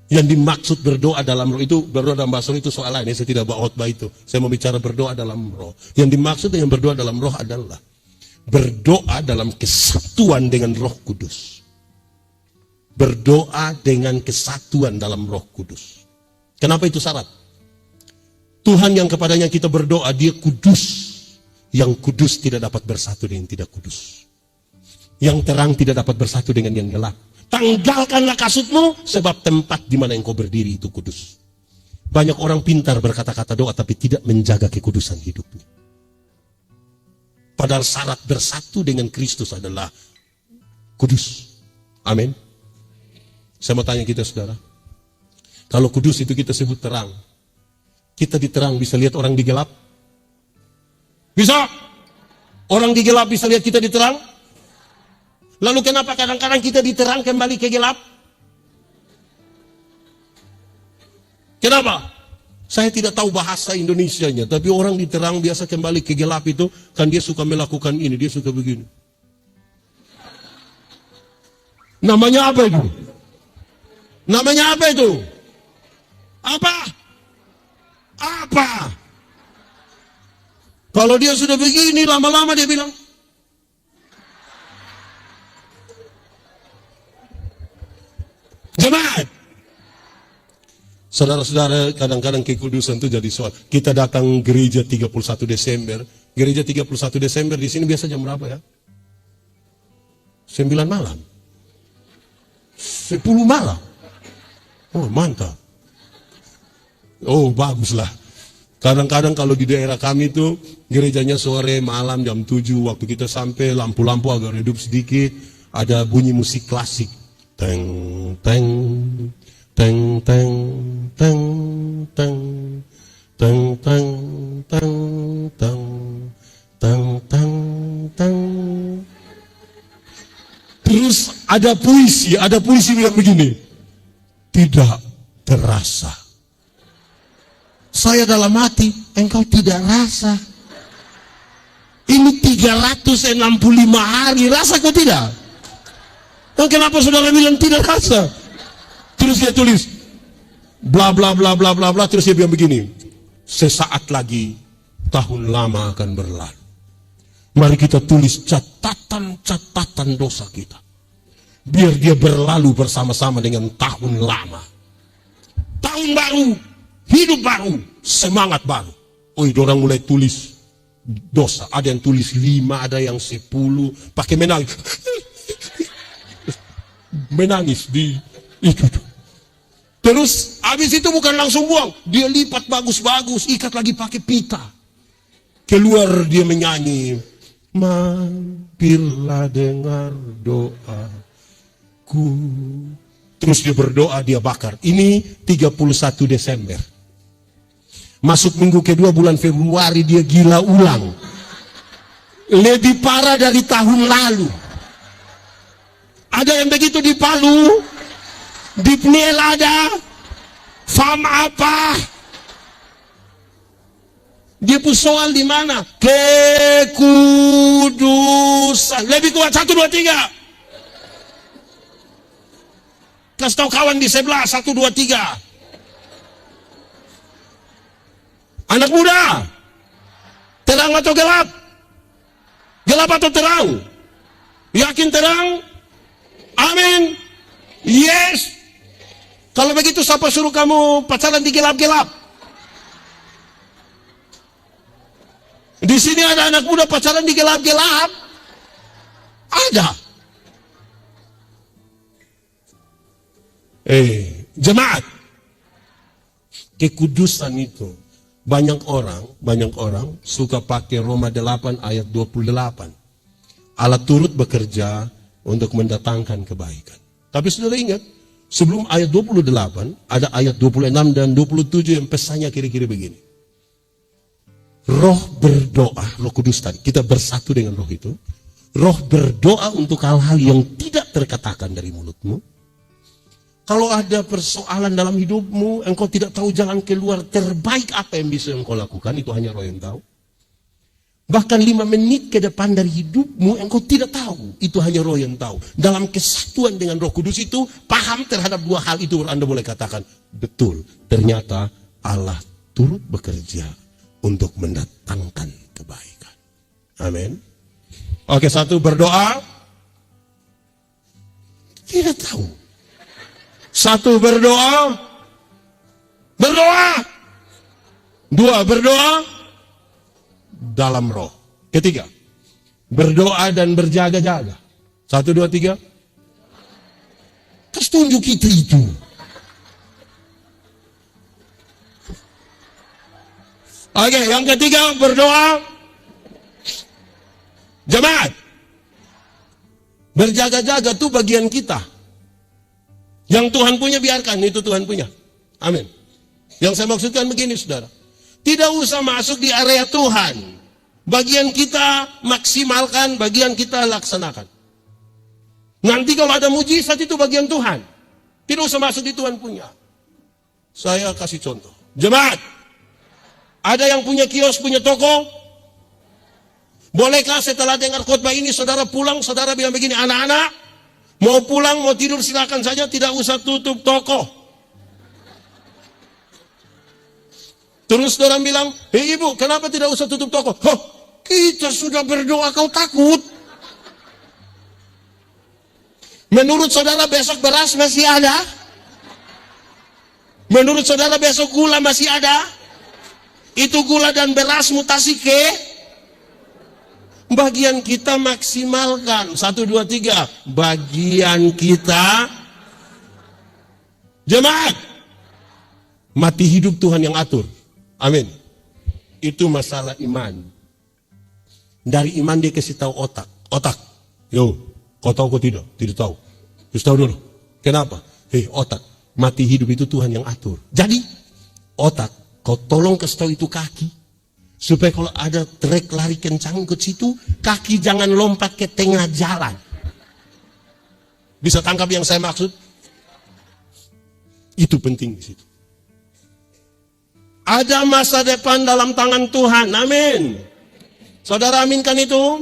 Yang dimaksud berdoa dalam roh itu, berdoa dalam bahasa roh itu soal lain. Saya tidak bawa khotbah itu. Saya mau bicara berdoa dalam roh. Yang dimaksud dengan berdoa dalam roh adalah berdoa dalam kesatuan dengan Roh Kudus. Berdoa dengan kesatuan dalam Roh Kudus. Kenapa itu syarat? Tuhan yang kepadanya kita berdoa, dia kudus. Yang kudus tidak dapat bersatu dengan tidak kudus. Yang terang tidak dapat bersatu dengan yang gelap. Tanggalkanlah kasutmu, sebab tempat di mana engkau berdiri itu kudus. Banyak orang pintar berkata-kata doa tapi tidak menjaga kekudusan hidupnya. Padahal syarat bersatu dengan Kristus adalah kudus. Amin. Saya mau tanya kita saudara, kalau kudus itu kita sebut terang, kita di terang bisa lihat orang di gelap? Bisa? Orang di gelap bisa lihat kita di terang? Lalu kenapa kadang-kadang kita di terang kembali ke gelap? Kenapa? Saya tidak tahu bahasa Indonesianya, tapi orang di terang biasa kembali ke gelap itu, kan dia suka melakukan ini, dia suka begini. Namanya apa itu? Namanya apa itu? Apa? Apa? Kalau dia sudah begini, lama-lama dia bilang, jemaat. Saudara-saudara, kadang-kadang kekudusan itu jadi soal. Kita datang gereja 31 Desember. Gereja 31 Desember di sini biasa jam berapa ya? 9 malam. 10 malam. Oh, mantap. Oh, baguslah. Kadang-kadang kalau di daerah kami itu gerejanya sore, malam jam 7 waktu kita sampai lampu-lampu agak redup sedikit, ada bunyi musik klasik. Teng teng teng teng teng teng teng teng teng teng teng teng teng. Terus ada puisi bilang begini, tidak terasa. Saya dalam hati, engkau tidak rasa. Ini 365 hari, rasa kau tidak? Dan kenapa saudara bilang tidak rasa? Terus dia tulis, bla bla bla bla bla bla, terus dia bilang begini, sesaat lagi tahun lama akan berlalu. Mari kita tulis catatan dosa kita, biar dia berlalu bersama-sama dengan tahun lama. Tahun baru, hidup baru, semangat baru. Oh, orang mulai tulis dosa. Ada yang tulis 5, ada yang 10, pakai menangis. Menangis di itu. Terus habis itu bukan langsung buang, dia lipat bagus-bagus, ikat lagi pakai pita. Keluar dia menyanyi, mampirlah dengar doaku. Terus dia berdoa, dia bakar. Ini 31 Desember. Masuk minggu kedua bulan Februari dia gila ulang. Lebih parah dari tahun lalu. Ada yang begitu di Palu, di Pniel ada, fam apa? Dia pun soal di mana? Kekudusan. Lebih kuat 1, 2, 3. Kasih tahu kawan di sebelah 1, 2, 3. Anak muda, terang atau gelap? Gelap atau terang? Yakin terang? Amin. Yes. Kalau begitu siapa suruh kamu pacaran di gelap-gelap? Di sini ada anak muda pacaran di gelap-gelap? Ada. Jemaat, kekudusan itu banyak orang suka pakai Roma 8 ayat 28. Allah turut bekerja untuk mendatangkan kebaikan. Tapi saudara ingat, sebelum ayat 28 ada ayat 26 dan 27 yang pesannya kira-kira begini. Roh berdoa, Roh Kudus tadi, kita bersatu dengan roh itu. Roh berdoa untuk hal-hal yang tidak terkatakan dari mulutmu. Kalau ada persoalan dalam hidupmu, engkau tidak tahu jalan keluar terbaik apa yang bisa engkau lakukan, itu hanya roh yang tahu. Bahkan 5 menit ke depan dari hidupmu, engkau tidak tahu, itu hanya roh yang tahu. Dalam kesatuan dengan Roh Kudus itu, paham terhadap 2 hal itu, Anda boleh katakan, betul, ternyata Allah turut bekerja untuk mendatangkan kebaikan. Amin. Oke, 1 berdoa, tidak tahu. 1 berdoa, 2 berdoa dalam roh. Ketiga, berdoa dan berjaga-jaga. 1, 2, 3. Terus tunjuk kita itu. Oke, yang ketiga, berdoa. Jemaat, Berjaga-jaga tuh bagian kita. Yang Tuhan punya biarkan, itu Tuhan punya. Amin. Yang saya maksudkan begini saudara. Tidak usah masuk di area Tuhan. Bagian kita maksimalkan, bagian kita laksanakan. Nanti kalau ada mujizat itu bagian Tuhan. Tidak usah masuk di Tuhan punya. Saya kasih contoh. Jemaat, ada yang punya kios, punya toko? Bolehkah setelah dengar khotbah ini saudara pulang, saudara bilang begini, anak-anak, mau pulang, mau tidur silakan saja, tidak usah tutup toko. Terus saudara bilang, ibu, kenapa tidak usah tutup toko? Hah, kita sudah berdoa, kau takut? Menurut saudara besok beras masih ada? Menurut saudara besok gula masih ada? Itu gula dan beras mutasi ke? Bagian kita maksimalkan. 1, 2, 3. Bagian kita. Jemaat, mati hidup Tuhan yang atur. Amin. Itu masalah iman. Dari iman dia kasih tahu otak. Otak. Yo, kau tahu kau tidak? Tidak tahu. Terus tahu dulu. Kenapa? Otak. Mati hidup itu Tuhan yang atur. Jadi, otak, kau tolong kasih tahu itu kaki. Supaya kalau ada trek lari kencang ke situ, kaki jangan lompat ke tengah jalan. Bisa tangkap yang saya maksud? Itu penting di situ. Ada masa depan dalam tangan Tuhan. Amin. Saudara aminkan itu?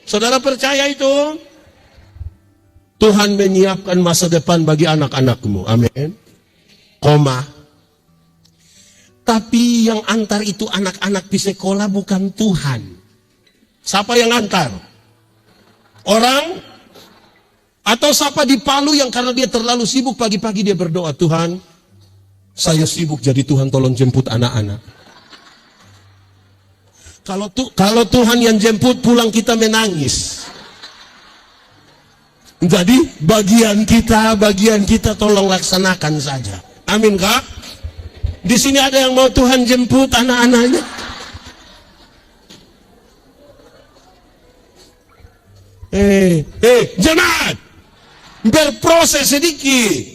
Saudara percaya itu? Tuhan menyiapkan masa depan bagi anak-anakmu. Amin. Koma. Tapi yang antar itu anak-anak di sekolah bukan Tuhan. Siapa yang antar? Orang? Atau siapa di Palu yang karena dia terlalu sibuk pagi-pagi dia berdoa, Tuhan, saya sibuk jadi Tuhan tolong jemput anak-anak. Kalau Tuhan yang jemput pulang kita menangis. Jadi bagian kita tolong laksanakan saja. Amin kak? Di sini ada yang mau Tuhan jemput anak-anaknya. Jemaat, berproses sedikit.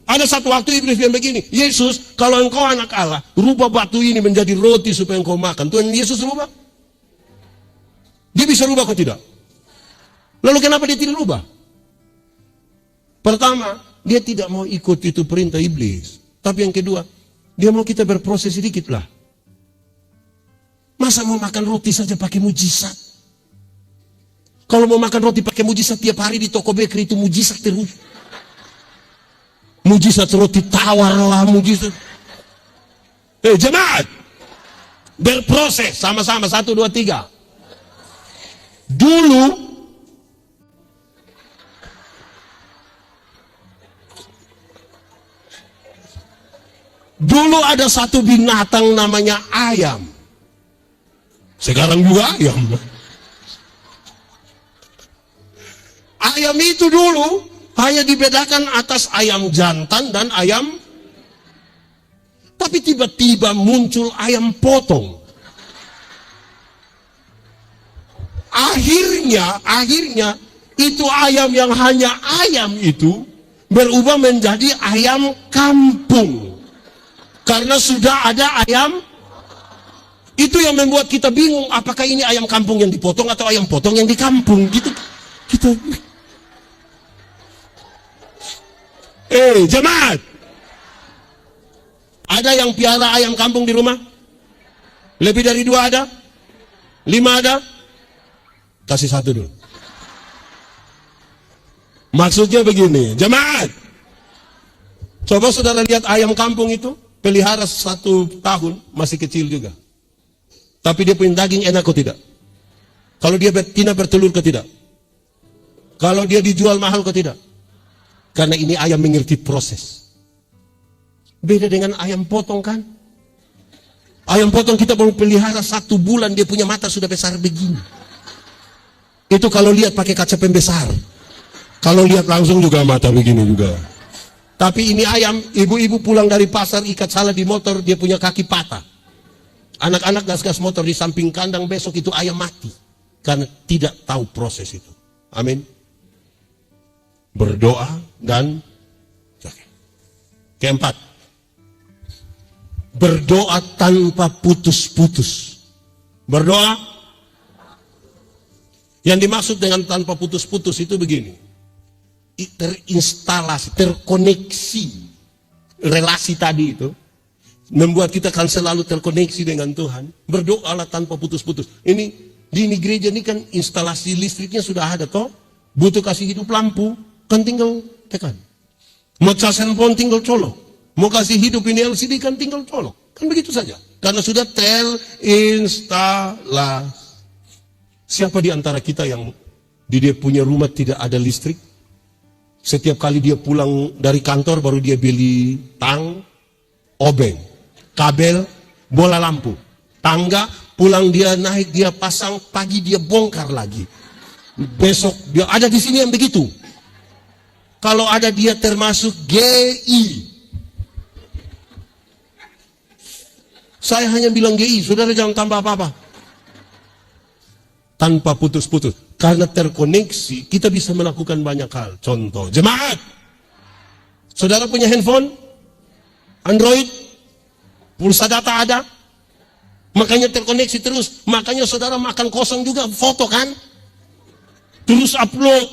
Ada satu waktu iblis bilang begini, Yesus, kalau engkau anak Allah, rubah batu ini menjadi roti supaya engkau makan. Tuhan Yesus rubah? Dia bisa rubah atau tidak? Lalu kenapa dia tidak rubah? Pertama, dia tidak mau ikut itu perintah iblis. Tapi yang kedua, dia mau kita berproses sedikit lah. Masa mau makan roti saja pakai mujizat? Kalau mau makan roti pakai mujizat tiap hari di toko bakery itu mujizat terus. Mujizat roti tawar lah, mujizat. Jemaat, berproses sama-sama 1, 2, 3. Dulu ada satu binatang namanya ayam. Sekarang juga ayam. Ayam itu dulu hanya dibedakan atas ayam jantan dan ayam. Tapi tiba-tiba muncul ayam potong. Akhirnya itu ayam yang hanya ayam itu berubah menjadi ayam kampung. Karena sudah ada ayam, itu yang membuat kita bingung, apakah ini ayam kampung yang dipotong atau ayam potong yang di kampung, gitu. Jemaat, ada yang piara ayam kampung di rumah? Lebih dari 2 ada? 5 ada? Kasih 1 dulu. Maksudnya begini, jemaat, coba saudara lihat ayam kampung itu. Pelihara 1 tahun, masih kecil juga. Tapi dia punya daging enak kok tidak? Kalau dia betina bertelur kok tidak? Kalau dia dijual mahal kok tidak? Karena ini ayam mengerti proses. Beda dengan ayam potong kan? Ayam potong kita baru pelihara 1 bulan, dia punya mata sudah besar begini. Itu kalau lihat pakai kaca pembesar. Kalau lihat langsung juga mata begini juga. Tapi ini ayam, ibu-ibu pulang dari pasar ikat salah di motor, dia punya kaki patah. Anak-anak gas-gas motor di samping kandang, besok itu ayam mati. Karena tidak tahu proses itu. Amin. berdoa dan keempat, berdoa tanpa putus-putus. Berdoa, yang dimaksud dengan tanpa putus-putus itu begini, terinstalasi, terkoneksi. Relasi tadi itu membuat kita kan selalu terkoneksi dengan Tuhan. Berdoalah tanpa putus-putus. Ini di gereja ini kan instalasi listriknya sudah ada toh. Butuh kasih hidup lampu, kan tinggal tekan. Mau cas handphone tinggal colok. Mau kasih hidup ini LCD kan tinggal colok. Kan begitu saja. Karena sudah terinstalasi. Siapa di antara kita yang di dia punya rumah tidak ada listrik? Setiap kali dia pulang dari kantor baru dia beli obeng, kabel, bola lampu, tangga, pulang dia naik, dia pasang, pagi dia bongkar lagi. Besok dia ada di sini yang begitu. Kalau ada dia termasuk GI. Saya hanya bilang GI, saudara jangan tambah apa-apa. Tanpa putus-putus. Karena terkoneksi, kita bisa melakukan banyak hal. Contoh, jemaat. Saudara punya handphone? Android? Pulsa data ada? Makanya terkoneksi terus. Makanya saudara makan kosong juga, foto kan? Terus upload.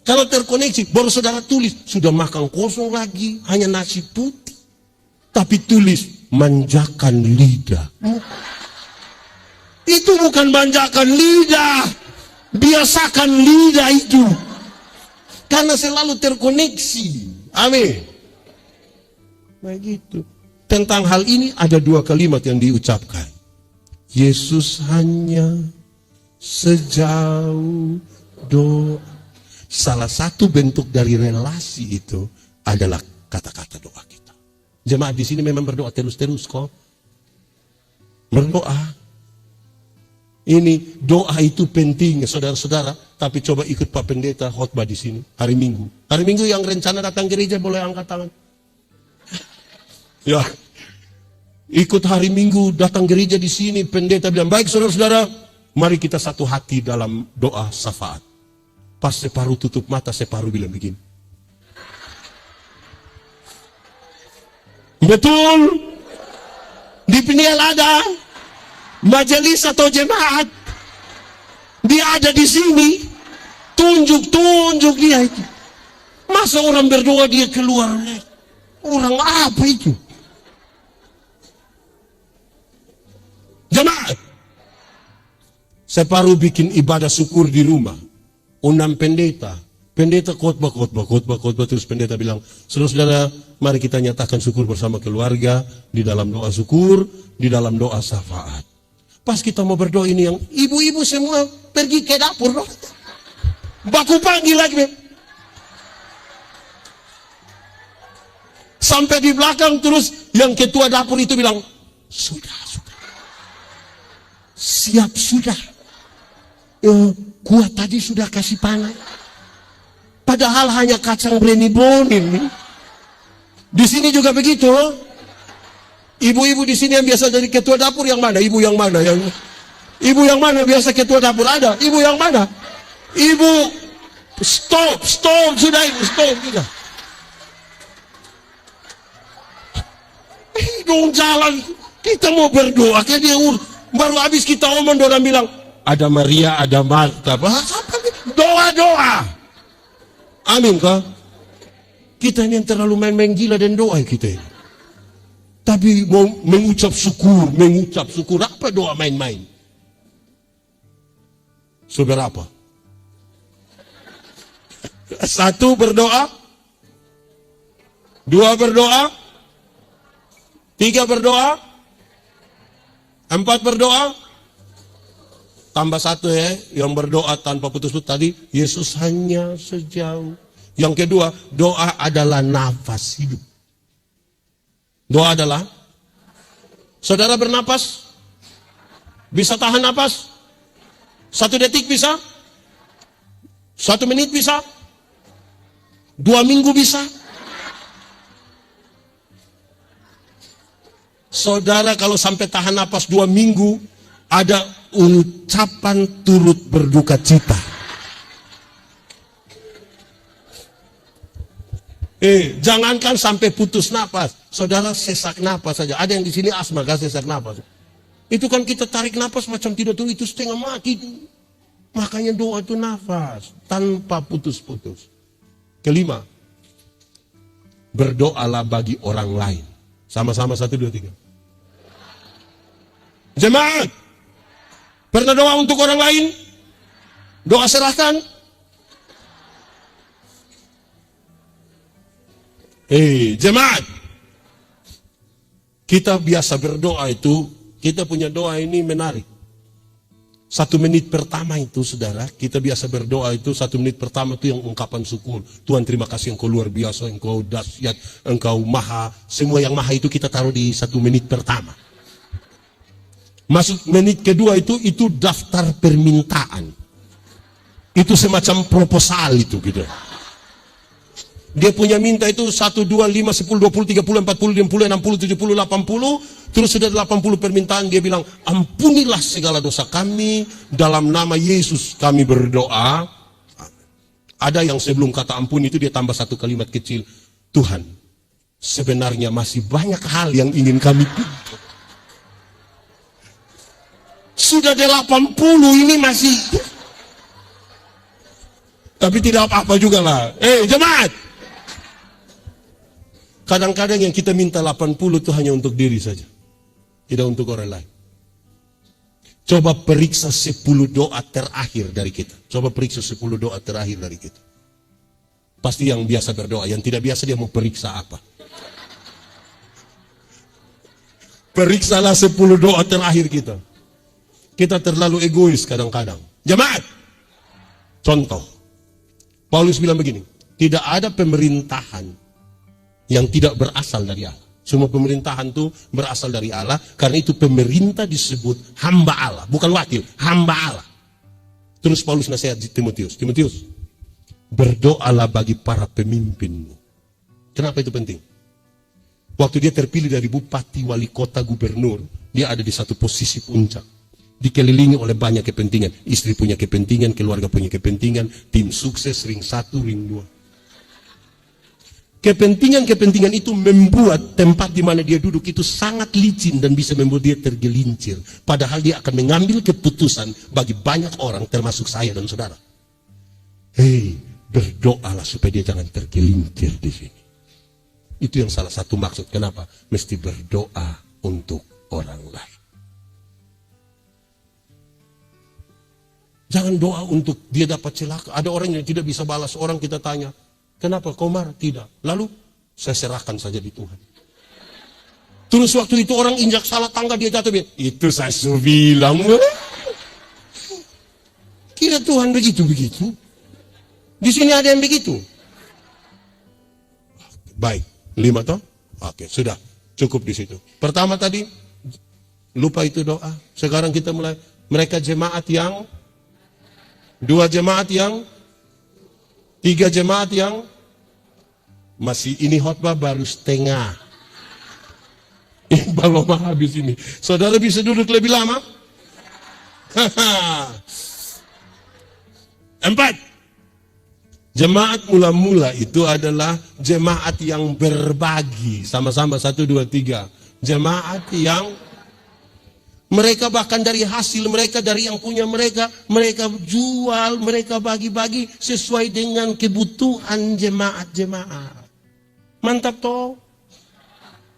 Kalau terkoneksi, baru saudara tulis. Sudah makan kosong lagi, hanya nasi putih. Tapi tulis, manjakan lidah. Itu bukan manjakan lidah. Biasakan lidah itu. Karena selalu terkoneksi. Amin. Begitu. Tentang hal ini ada dua kalimat yang diucapkan. Yesus hanya sejauh doa. Salah satu bentuk dari relasi itu adalah kata-kata doa kita. Jemaat di sini memang berdoa terus-terus kok. Berdoa. Ini doa itu penting, saudara-saudara. Tapi coba ikut Pak Pendeta khotbah di sini hari Minggu. Hari Minggu yang rencana datang gereja boleh angkat tangan. Ya, ikut hari Minggu datang gereja di sini. Pendeta bilang, baik saudara-saudara, mari kita satu hati dalam doa syafaat. Pas separuh tutup mata, separuh bilang begini. Betul. Di Peniel ada majelis atau jemaat, dia ada di sini, tunjuk dia itu. Masa orang berdoa dia keluar? Orang apa itu? Jemaat, separuh bikin ibadah syukur di rumah, undang pendeta khotbah, terus pendeta bilang, saudara-saudara, mari kita nyatakan syukur bersama keluarga di dalam doa syukur, di dalam doa syafaat. Pas kita mau berdoa ini yang ibu-ibu semua pergi ke dapur. Baku panggil lagi. Sampai di belakang terus yang ketua dapur itu bilang, sudah. Siap sudah. Kuah tadi sudah kasih panas. Padahal hanya kacang brenibonin. Di sini juga begitu. Ibu-ibu di sini yang biasa jadi ketua dapur yang mana? Ibu yang mana? Ibu yang mana biasa ketua dapur ada? Ibu yang mana? Ibu stop sudah ibu stop sudah. Dong jalan kita mau berdoa kan dia baru habis kita omong orang bilang ada Maria ada Marta. Doa. Amin kah? Kita ini yang terlalu main-main gila dan doa kita ini. Tapi mau mengucap syukur apa doa main-main? Saudara apa? Satu berdoa, dua berdoa, tiga berdoa, empat berdoa, tambah satu yang berdoa tanpa putus-putus tadi, Yesus hanya sejauh. Yang kedua, doa adalah nafas hidup. Doa adalah, saudara bernapas, bisa tahan napas, 1 detik bisa, 1 menit bisa, 2 minggu bisa. Saudara kalau sampai tahan napas 2 minggu, ada ucapan turut berduka cita. Jangankan sampai putus napas, saudara sesak napas saja. Ada yang di sini asma, gak sesak napas. Itu kan kita tarik napas macam tidak tahu, itu setengah mati. Makanya doa itu nafas tanpa putus-putus. Kelima, berdoalah bagi orang lain. Sama-sama 1, 2, 3. Jemaat, pernah doa untuk orang lain? Doa serahkan. Jemaat, kita biasa berdoa itu, kita punya doa ini menarik. 1 menit pertama itu, saudara, kita biasa berdoa itu 1 menit pertama itu yang ungkapan syukur. Tuhan terima kasih, Engkau luar biasa, Engkau dahsyat, Engkau maha. Semua yang maha itu kita taruh di 1 menit pertama. Masuk menit kedua itu daftar permintaan. Itu semacam proposal itu gitu. Dia punya minta itu 1, 2, 5, 10, 20, 30, 40, 50, 60, 70, 80. Terus sudah 80 permintaan, dia bilang, ampunilah segala dosa kami, dalam nama Yesus kami berdoa. Ada yang sebelum kata ampun itu dia tambah 1 kalimat kecil. Tuhan, sebenarnya masih banyak hal yang ingin kami pinta. Sudah 80 ini masih. Tapi tidak apa-apa juga lah. Jemaat. Kadang-kadang yang kita minta 80 itu hanya untuk diri saja. Tidak untuk orang lain. Coba periksa 10 doa terakhir dari kita. Coba periksa 10 doa terakhir dari kita. Pasti yang biasa berdoa. Yang tidak biasa dia mau periksa apa. Periksalah 10 doa terakhir kita. Kita terlalu egois kadang-kadang. Jemaat. Contoh. Paulus bilang begini. Tidak ada pemerintahan yang tidak berasal dari Allah. Semua pemerintahan itu berasal dari Allah. Karena itu pemerintah disebut hamba Allah. Bukan wakil, hamba Allah. Terus Paulus nasihat Timotius. Timotius, berdoalah bagi para pemimpinmu. Kenapa itu penting? Waktu dia terpilih dari bupati, wali kota, gubernur, dia ada di satu posisi puncak. Dikelilingi oleh banyak kepentingan. Istri punya kepentingan, keluarga punya kepentingan, tim sukses, ring 1, ring 2. Kepentingan-kepentingan itu membuat tempat di mana dia duduk itu sangat licin dan bisa membuat dia tergelincir. Padahal dia akan mengambil keputusan bagi banyak orang termasuk saya dan saudara. Berdoalah supaya dia jangan tergelincir di sini. Itu yang salah satu maksud kenapa mesti berdoa untuk orang lain. Jangan doa untuk dia dapat celaka. Ada orang yang tidak bisa balas orang, kita tanya, kenapa kau marah? Tidak. Lalu saya serahkan saja di Tuhan. Terus waktu itu orang injak salah tangga, dia jatuh. Itu saya sudah bilang. Kira Tuhan begitu-begitu? Di sini ada yang begitu. Baik, 5 toh? Oke, sudah. Cukup di situ. Pertama tadi, lupa itu doa. Sekarang kita mulai. Mereka jemaat yang 2 jemaat yang 3 jemaat yang masih ini khotbah baru setengah. Belum habis ini. Saudara bisa duduk lebih lama? 4. Jemaat mula-mula itu adalah jemaat yang berbagi. Sama-sama 1, 2, 3. Jemaat yang mereka bahkan dari hasil mereka, dari yang punya mereka jual, mereka bagi-bagi sesuai dengan kebutuhan jemaat-jemaat. Mantap toh?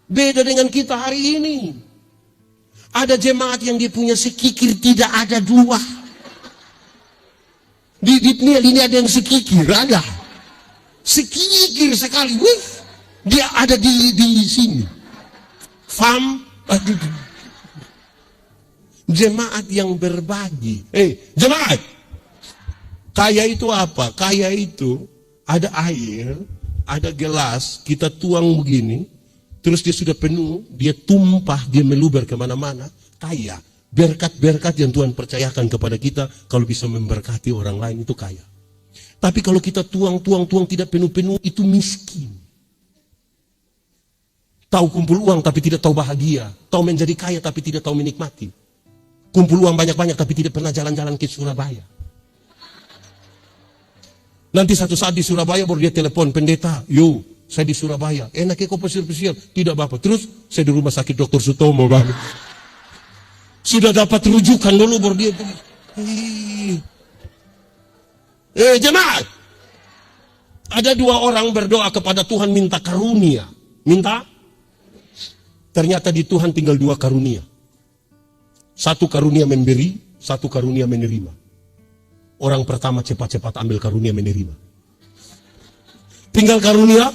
Beda dengan kita hari ini. Ada jemaat yang dia punya sekikir tidak ada 2. Di ini ada yang sekikir, ada. Sekikir sekali, dia ada di sini. Jemaat yang berbagi. Jemaat. Kaya itu apa? Kaya itu ada air, ada gelas, kita tuang begini, terus dia sudah penuh, dia tumpah, dia meluber kemana-mana. Kaya. Berkat-berkat yang Tuhan percayakan kepada kita, kalau bisa memberkati orang lain itu kaya. Tapi kalau kita tuang tidak penuh-penuh, itu miskin. Tahu kumpul uang tapi tidak tahu bahagia. Tahu menjadi kaya tapi tidak tahu menikmati. Kumpul uang banyak-banyak tapi tidak pernah jalan-jalan ke Surabaya. Nanti satu saat di Surabaya baru dia telepon pendeta, Saya di Surabaya. Enaknya kok pesir-pesir. Tidak Bapak. Terus saya di rumah sakit Dr. Sutomo Bapak. Sudah dapat rujukan dulu baru dia pergi. Jemaat. Ada 2 orang berdoa kepada Tuhan minta karunia. Minta. Ternyata di Tuhan tinggal 2 karunia. 1 karunia memberi, 1 karunia menerima. Orang pertama cepat-cepat ambil karunia menerima. Tinggal karunia.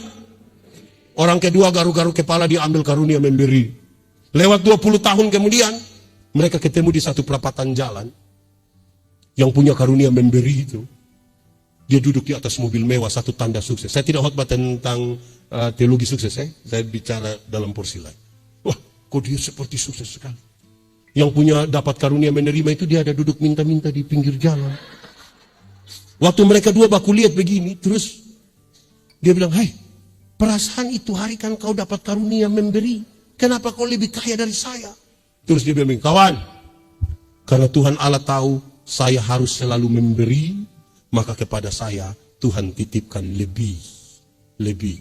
Orang kedua garu-garu kepala dia ambil karunia memberi. Lewat 20 tahun kemudian, mereka ketemu di satu perapatan jalan. Yang punya karunia memberi itu. Dia duduk di atas mobil mewah, satu tanda sukses. Saya tidak khotbah tentang teologi sukses, saya bicara dalam porsi lain. Wah, kok dia seperti sukses sekali. Yang punya dapat karunia menerima itu dia ada duduk minta-minta di pinggir jalan. Waktu mereka 2 baku lihat begini, terus dia bilang, "Hai, perasaan itu hari kan kau dapat karunia memberi. Kenapa kau lebih kaya dari saya?" Terus dia bilang, "Kawan, karena Tuhan Allah tahu saya harus selalu memberi, maka kepada saya Tuhan titipkan lebih.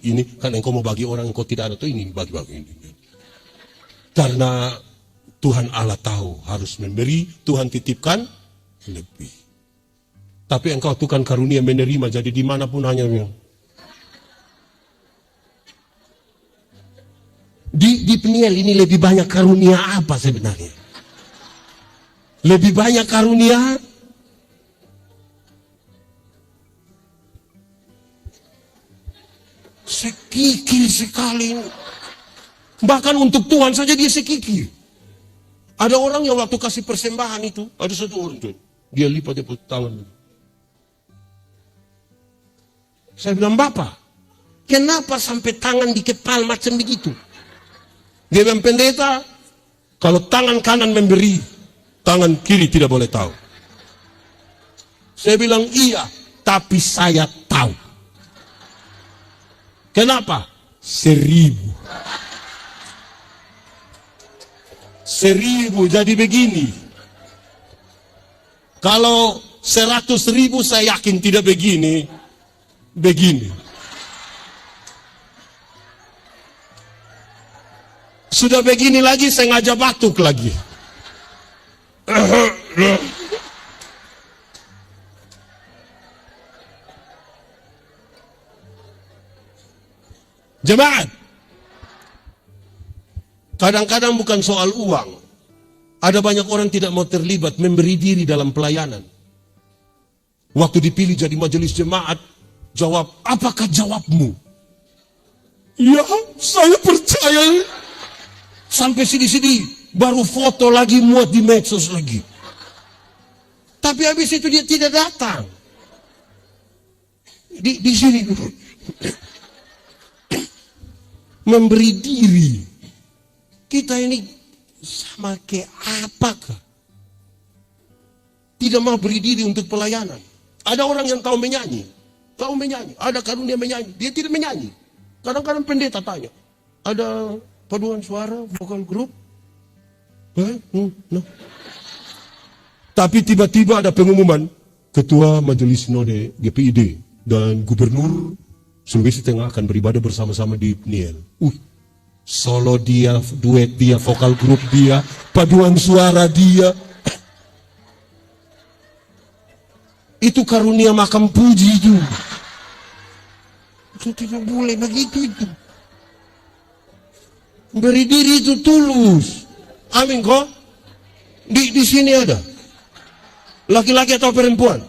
Ini kan engkau mau bagi orang engkau tidak ada tuh ini bagi-bagi ini. Karena Tuhan Allah tahu harus memberi, Tuhan titipkan lebih. Tapi engkau tuh kan karunia menerima, jadi dimanapun hanya di Peniel ini lebih banyak karunia apa sebenarnya? Lebih banyak karunia sekikir sekali. Bahkan untuk Tuhan saja dia sekikir. Ada orang yang waktu kasih persembahan itu, ada satu orang tuh, dia lipat dia tangan. Saya bilang, "Bapak, kenapa sampai tangan dikepal macam begitu?" Dia bilang, "Pendeta, kalau tangan kanan memberi, tangan kiri tidak boleh tahu." Saya bilang, "Iya, tapi saya tahu." Kenapa? 1000. 1000 jadi begini. Kalau 100.000 saya yakin tidak begini. Sudah begini lagi sengaja batuk lagi. Jemaat, kadang-kadang bukan soal uang. Ada banyak orang tidak mau terlibat, memberi diri dalam pelayanan. Waktu dipilih jadi majelis jemaat, jawab, "Apakah jawabmu?" "Ya, saya percaya." Sampai sini-sini, baru foto lagi muat di medsos lagi. Tapi habis itu dia tidak datang. Di sini memberi diri. Kita ini sama kayak apakah? Tidak mau beri diri untuk pelayanan. Ada orang yang tahu menyanyi. Ada karunia menyanyi. Dia tidak menyanyi. Kadang-kadang pendeta tanya, "Ada paduan suara, vokal grup?" No. Tapi tiba-tiba ada pengumuman, Ketua Majelis Sinode GPID dan Gubernur Sulawesi Tengah akan beribadah bersama-sama di Peniel. Solo dia, duet dia, vokal grup dia, paduan suara dia. Itu karunia makam puji itu. Itu tidak boleh begitu itu. Beri diri itu tulus. Amin kok. Di sini ada laki-laki atau perempuan.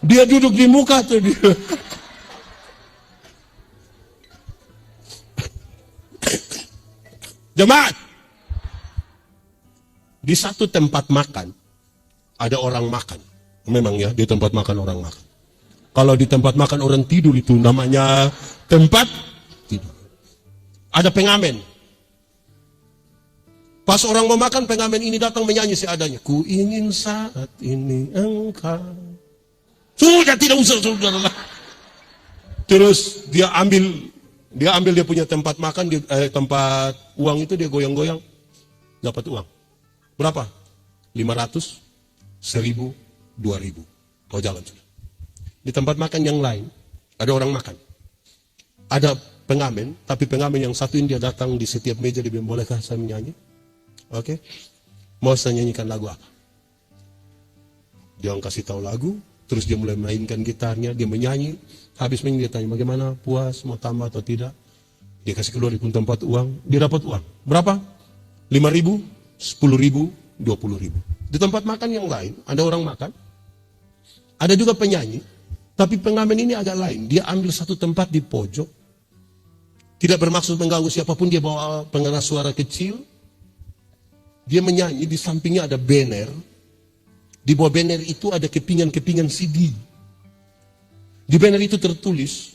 Dia duduk di muka tuh dia. Jemaat, di satu tempat makan ada orang makan. Memang ya, di tempat makan orang makan. Kalau di tempat makan orang tidur itu namanya tempat tidur. Ada pengamen. Pas orang mau makan, pengamen ini datang menyanyi seadanya. "Ku ingin saat ini engkau." Sudah, tidak usah, saudara. Terus dia ambil dia punya tempat makan, tempat uang itu dia goyang-goyang, dapat uang. Berapa? 500, 1000, 2000. Kau jalan sudah. Di tempat makan yang lain, ada orang makan. ada pengamen, tapi pengamen yang satu ini dia datang di setiap meja, dia bilang, bolehkah saya menyanyi? Oke. Mau saya nyanyikan lagu apa? Dia kasih tahu lagu, terus dia mulai mainkan gitarnya, dia menyanyi. Habis menyanyi dia tanya, bagaimana, puas, mau tambah atau tidak? Dia kasih keluar di tempat uang, dia dapat uang. Berapa? 5.000, 10.000, 20.000. Di tempat makan yang lain, ada orang makan, ada juga penyanyi, tapi pengamen ini agak lain. Dia ambil satu tempat di pojok, tidak bermaksud mengganggu siapapun, dia bawa pengeras suara kecil, dia menyanyi, di sampingnya ada banner, di bawah banner itu ada kepingan-kepingan CD. Di banner itu tertulis,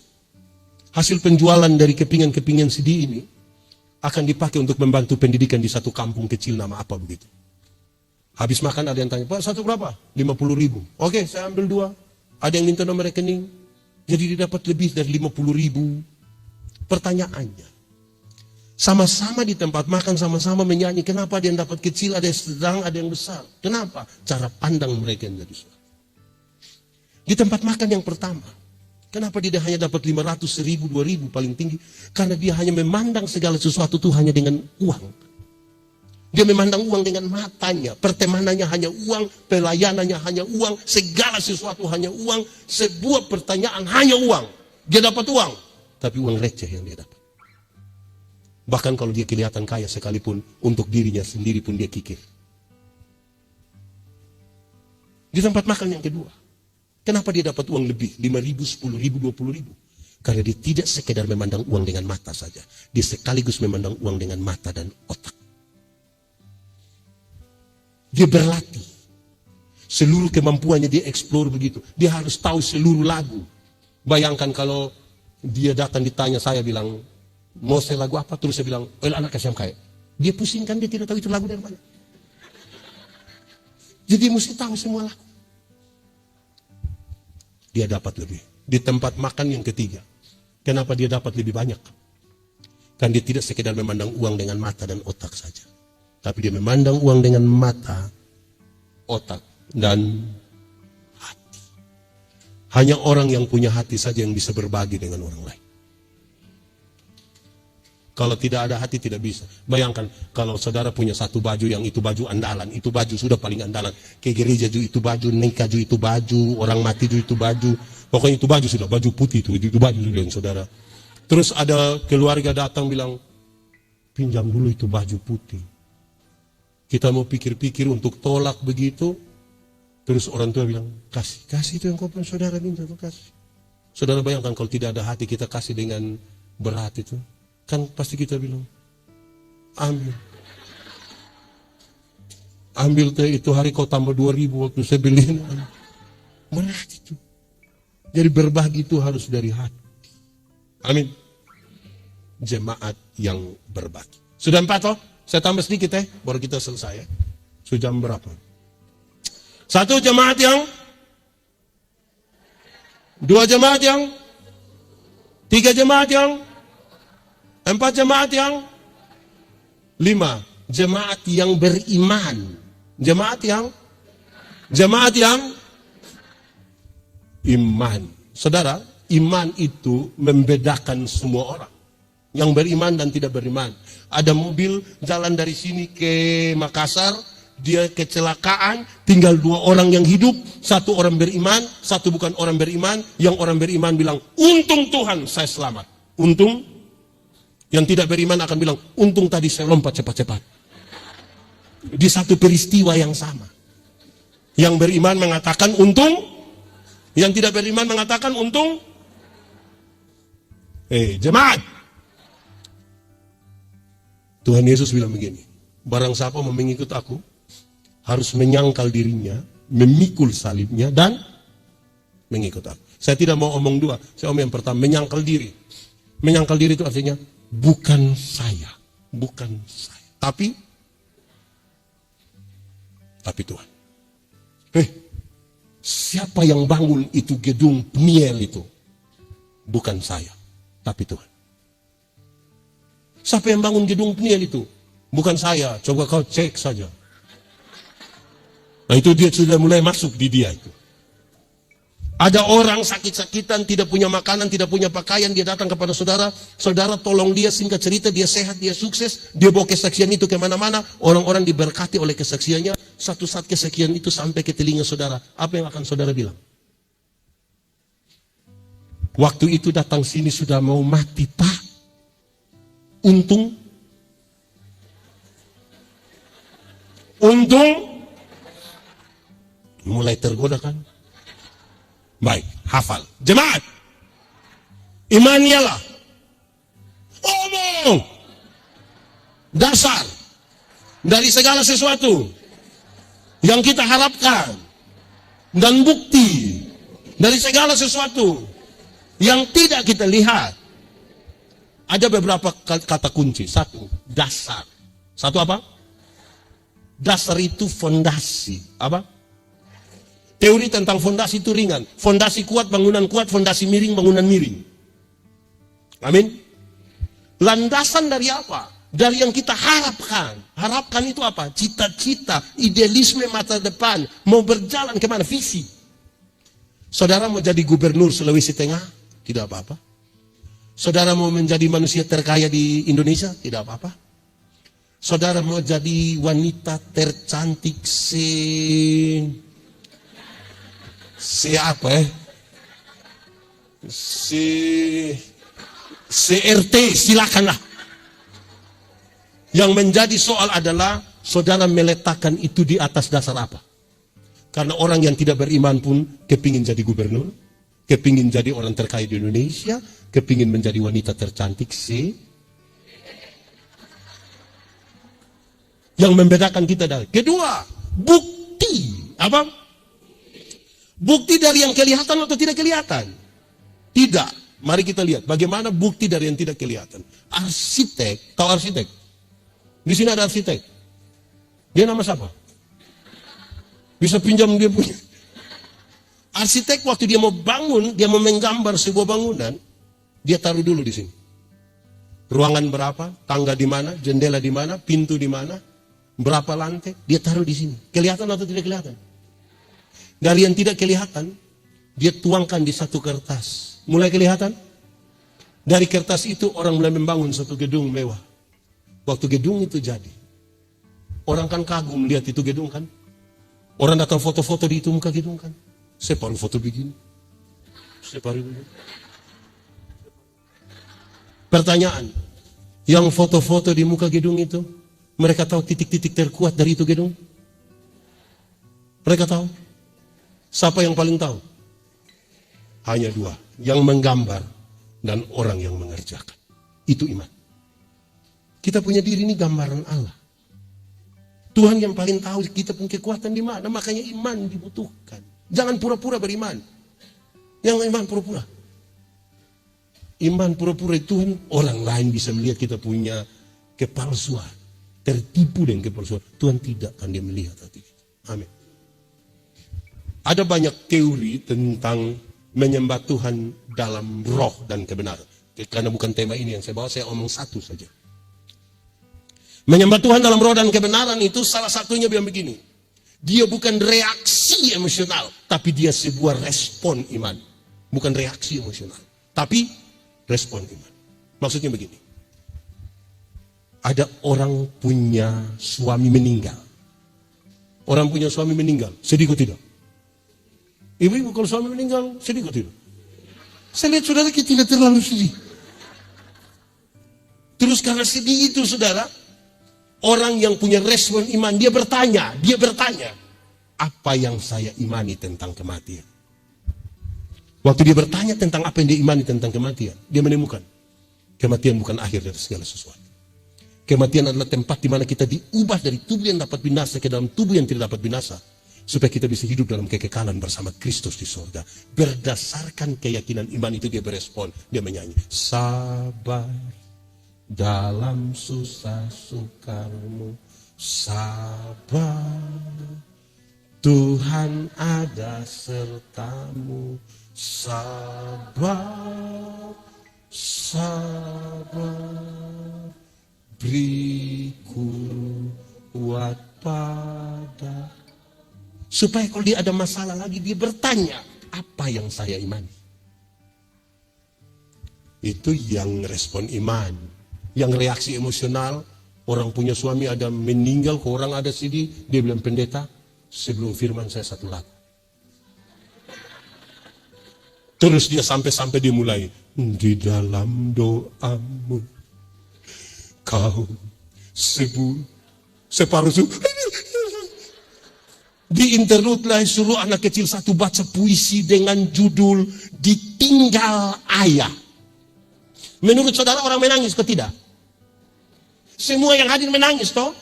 hasil penjualan dari kepingan-kepingan CD ini akan dipakai untuk membantu pendidikan di satu kampung kecil nama apa begitu. Habis makan ada yang tanya, Pak, satu berapa? 50.000. Oke, saya ambil 2. Ada yang minta nomor rekening. Jadi dia dapat lebih dari 50.000. Pertanyaannya, sama-sama di tempat makan, sama-sama menyanyi. Kenapa ada yang dapat kecil, ada yang sedang, ada yang besar? Kenapa? Cara pandang mereka yang jadi susah. Di tempat makan yang pertama, kenapa dia hanya dapat 500, 1.000, 2.000 paling tinggi? Karena dia hanya memandang segala sesuatu itu hanya dengan uang. Dia memandang uang dengan matanya, pertemanannya hanya uang, pelayanannya hanya uang, segala sesuatu hanya uang, sebuah pertanyaan hanya uang. Dia dapat uang, tapi uang receh yang dia dapat. Bahkan kalau dia kelihatan kaya sekalipun, untuk dirinya sendiri pun dia kikir. Di tempat makan yang kedua, kenapa dia dapat uang lebih? 5.000, 10.000, 20.000? Karena dia tidak sekedar memandang uang dengan mata saja. Dia sekaligus memandang uang dengan mata dan otak. Dia berlatih. Seluruh kemampuannya dia eksplor begitu. Dia harus tahu seluruh lagu. Bayangkan kalau dia datang ditanya, saya bilang, mau saya lagu apa? Terus saya bilang, anak SMK. Dia pusingkan, dia tidak tahu itu lagu dari mana. Jadi mesti tahu semua lagu. Dia dapat lebih. Di tempat makan yang ketiga, kenapa dia dapat lebih banyak? Kan dia tidak sekedar memandang uang dengan mata dan otak saja. Tapi dia memandang uang dengan mata, otak, dan hati. Hanya orang yang punya hati saja yang bisa berbagi dengan orang lain. Kalau tidak ada hati tidak bisa. Bayangkan kalau saudara punya satu baju yang itu baju andalan, itu baju sudah paling andalan. Ke gereja juga itu baju, nikah juga itu baju, orang mati juga itu baju. Pokoknya itu baju sudah, baju putih itu baju sudah yang saudara. Terus ada keluarga datang bilang, pinjam dulu itu baju putih. Kita mau pikir-pikir untuk tolak begitu. Terus orang tua bilang, kasih itu yang kau pun saudara minta, kasih. Saudara bayangkan kalau tidak ada hati kita kasih dengan berat itu. Kan pasti kita bilang, ambil teh itu hari kau tambah 2.000 waktu saya beli. Berat itu. Jadi berbagi itu harus dari hati. Amin. Jemaat yang berbagi. Sudah 4 toh? Saya tambah sedikit baru kita selesai ya. Sudah jam berapa? 1 jemaat yang, 2 jemaat yang, 3 jemaat yang, 4 jemaat yang, 5 jemaat yang beriman. Jemaat yang iman. Saudara, iman itu membedakan semua orang. Yang beriman dan tidak beriman. Ada mobil jalan dari sini ke Makassar, dia kecelakaan, tinggal 2 orang yang hidup, 1 orang beriman, 1 bukan orang beriman. Yang orang beriman bilang, untung Tuhan saya selamat. Untung. Yang tidak beriman akan bilang, untung tadi saya lompat cepat-cepat. Di satu peristiwa yang sama. Yang beriman mengatakan untung, yang tidak beriman mengatakan untung. Jemaat. Tuhan Yesus bilang begini, barang siapa mau mengikut aku, harus menyangkal dirinya, memikul salibnya, dan mengikut aku. Saya tidak mau omong 2, saya omong yang pertama, menyangkal diri. Menyangkal diri itu artinya, bukan saya, tapi Tuhan. Siapa yang bangun itu gedung Peniel itu? Bukan saya, tapi Tuhan. Siapa yang bangun gedung Peniel itu? Bukan saya, coba kau cek saja. Nah itu dia sudah mulai masuk di dia itu. Ada orang sakit-sakitan, tidak punya makanan, tidak punya pakaian, dia datang kepada saudara, saudara tolong dia, singkat cerita, dia sehat, dia sukses, dia bawa kesaksian itu kemana-mana, orang-orang diberkati oleh kesaksiannya. Satu saat kesaksian itu sampai ke telinga saudara, apa yang akan saudara bilang? Waktu itu datang sini sudah mau mati, Pak. Untung mulai tergoda kan? Baik, hafal. Jemaat, iman ialah omong dasar dari segala sesuatu yang kita harapkan, dan bukti dari segala sesuatu yang tidak kita lihat. Ada beberapa kata kunci. Satu, dasar. Satu apa? Dasar itu fondasi. Apa? Teori tentang fondasi itu ringan. Fondasi kuat, bangunan kuat. Fondasi miring, bangunan miring. Amin. Landasan dari apa? Dari yang kita harapkan. Harapkan itu apa? Cita-cita, idealisme masa depan. Mau berjalan kemana? Visi. Saudara mau jadi gubernur Sulawesi Tengah? Tidak apa-apa. Saudara mau menjadi manusia terkaya di Indonesia? Tidak apa-apa. Saudara mau jadi wanita tercantik CRT, silakanlah. Yang menjadi soal adalah saudara meletakkan itu di atas dasar apa? Karena orang yang tidak beriman pun kepingin jadi gubernur, kepingin jadi orang terkaya di Indonesia, kepingin menjadi wanita tercantik Yang membedakan kita dari kedua, bukti. Apa? Bukti dari yang kelihatan atau tidak kelihatan? Tidak. Mari kita lihat bagaimana bukti dari yang tidak kelihatan. Arsitek, tahu arsitek? Di sini ada arsitek. Dia nama siapa? Bisa pinjam dia punya. Arsitek waktu dia mau bangun, dia mau menggambar sebuah bangunan, dia taruh dulu di sini. Ruangan berapa, tangga di mana, jendela di mana, pintu di mana, berapa lantai, dia taruh di sini. Kelihatan atau tidak kelihatan? Dari yang tidak kelihatan, dia tuangkan di satu kertas. Mulai kelihatan? Dari kertas itu orang mulai membangun satu gedung mewah. Waktu gedung itu jadi, orang kan kagum lihat itu gedung kan. Orang datang foto-foto di itu muka gedung kan. Separuh foto begini, separuh begini. Pertanyaan, yang foto-foto di muka gedung itu, mereka tahu titik-titik terkuat dari itu gedung? Mereka tahu? Siapa yang paling tahu? Hanya dua, yang menggambar dan orang yang mengerjakan. Itu iman. Kita punya diri ini gambaran Allah. Tuhan yang paling tahu kita punya kekuatan di mana, makanya iman dibutuhkan. Jangan pura-pura beriman. Yang iman pura-pura. Iman pura-pura itu orang lain bisa melihat kita punya kepalsuan. Tertipu dengan kepalsuan. Tuhan tidak akan dia melihat hati kita. Amin. Ada banyak teori tentang menyembah Tuhan dalam roh dan kebenaran. Karena bukan tema ini yang saya bawa, saya omong satu saja. Menyembah Tuhan dalam roh dan kebenaran itu salah satunya bilang begini. Dia bukan reaksi emosional, tapi dia sebuah respon iman. Bukan reaksi emosional, tapi respon iman. Maksudnya begini. Ada orang punya suami meninggal. Orang punya suami meninggal, sedih kok tidak? Ibu-ibu kalau suami meninggal, sedih kok tidak? Saya lihat saudara kita tidak terlalu sedih. Terus karena sedih itu saudara, orang yang punya respon iman, dia bertanya, apa yang saya imani tentang kematian? Waktu dia bertanya tentang apa yang dia imani tentang kematian, dia menemukan kematian bukan akhir dari segala sesuatu. Kematian adalah tempat di mana kita diubah dari tubuh yang dapat binasa ke dalam tubuh yang tidak dapat binasa, supaya kita bisa hidup dalam kekekalan bersama Kristus di surga. Berdasarkan keyakinan iman itu dia berespon, dia menyanyi, sabar dalam susah sukamu, sabar, Tuhan ada sertamu, sabar, sabar, beriku kuat pada. Supaya kalau dia ada masalah lagi, dia bertanya, apa yang saya imani. Itu yang respon iman. Yang reaksi emosional, orang punya suami ada meninggal, orang ada sedih, dia bilang, pendeta, sebelum firman saya satu lagu. Terus dia sampai dia mulai, di dalam doamu kau sebut separuh di interlude lah suruh anak kecil satu baca puisi dengan judul Ditinggal Ayah. Menurut saudara orang menangis atau tidak? Semua yang hadir menangis toh.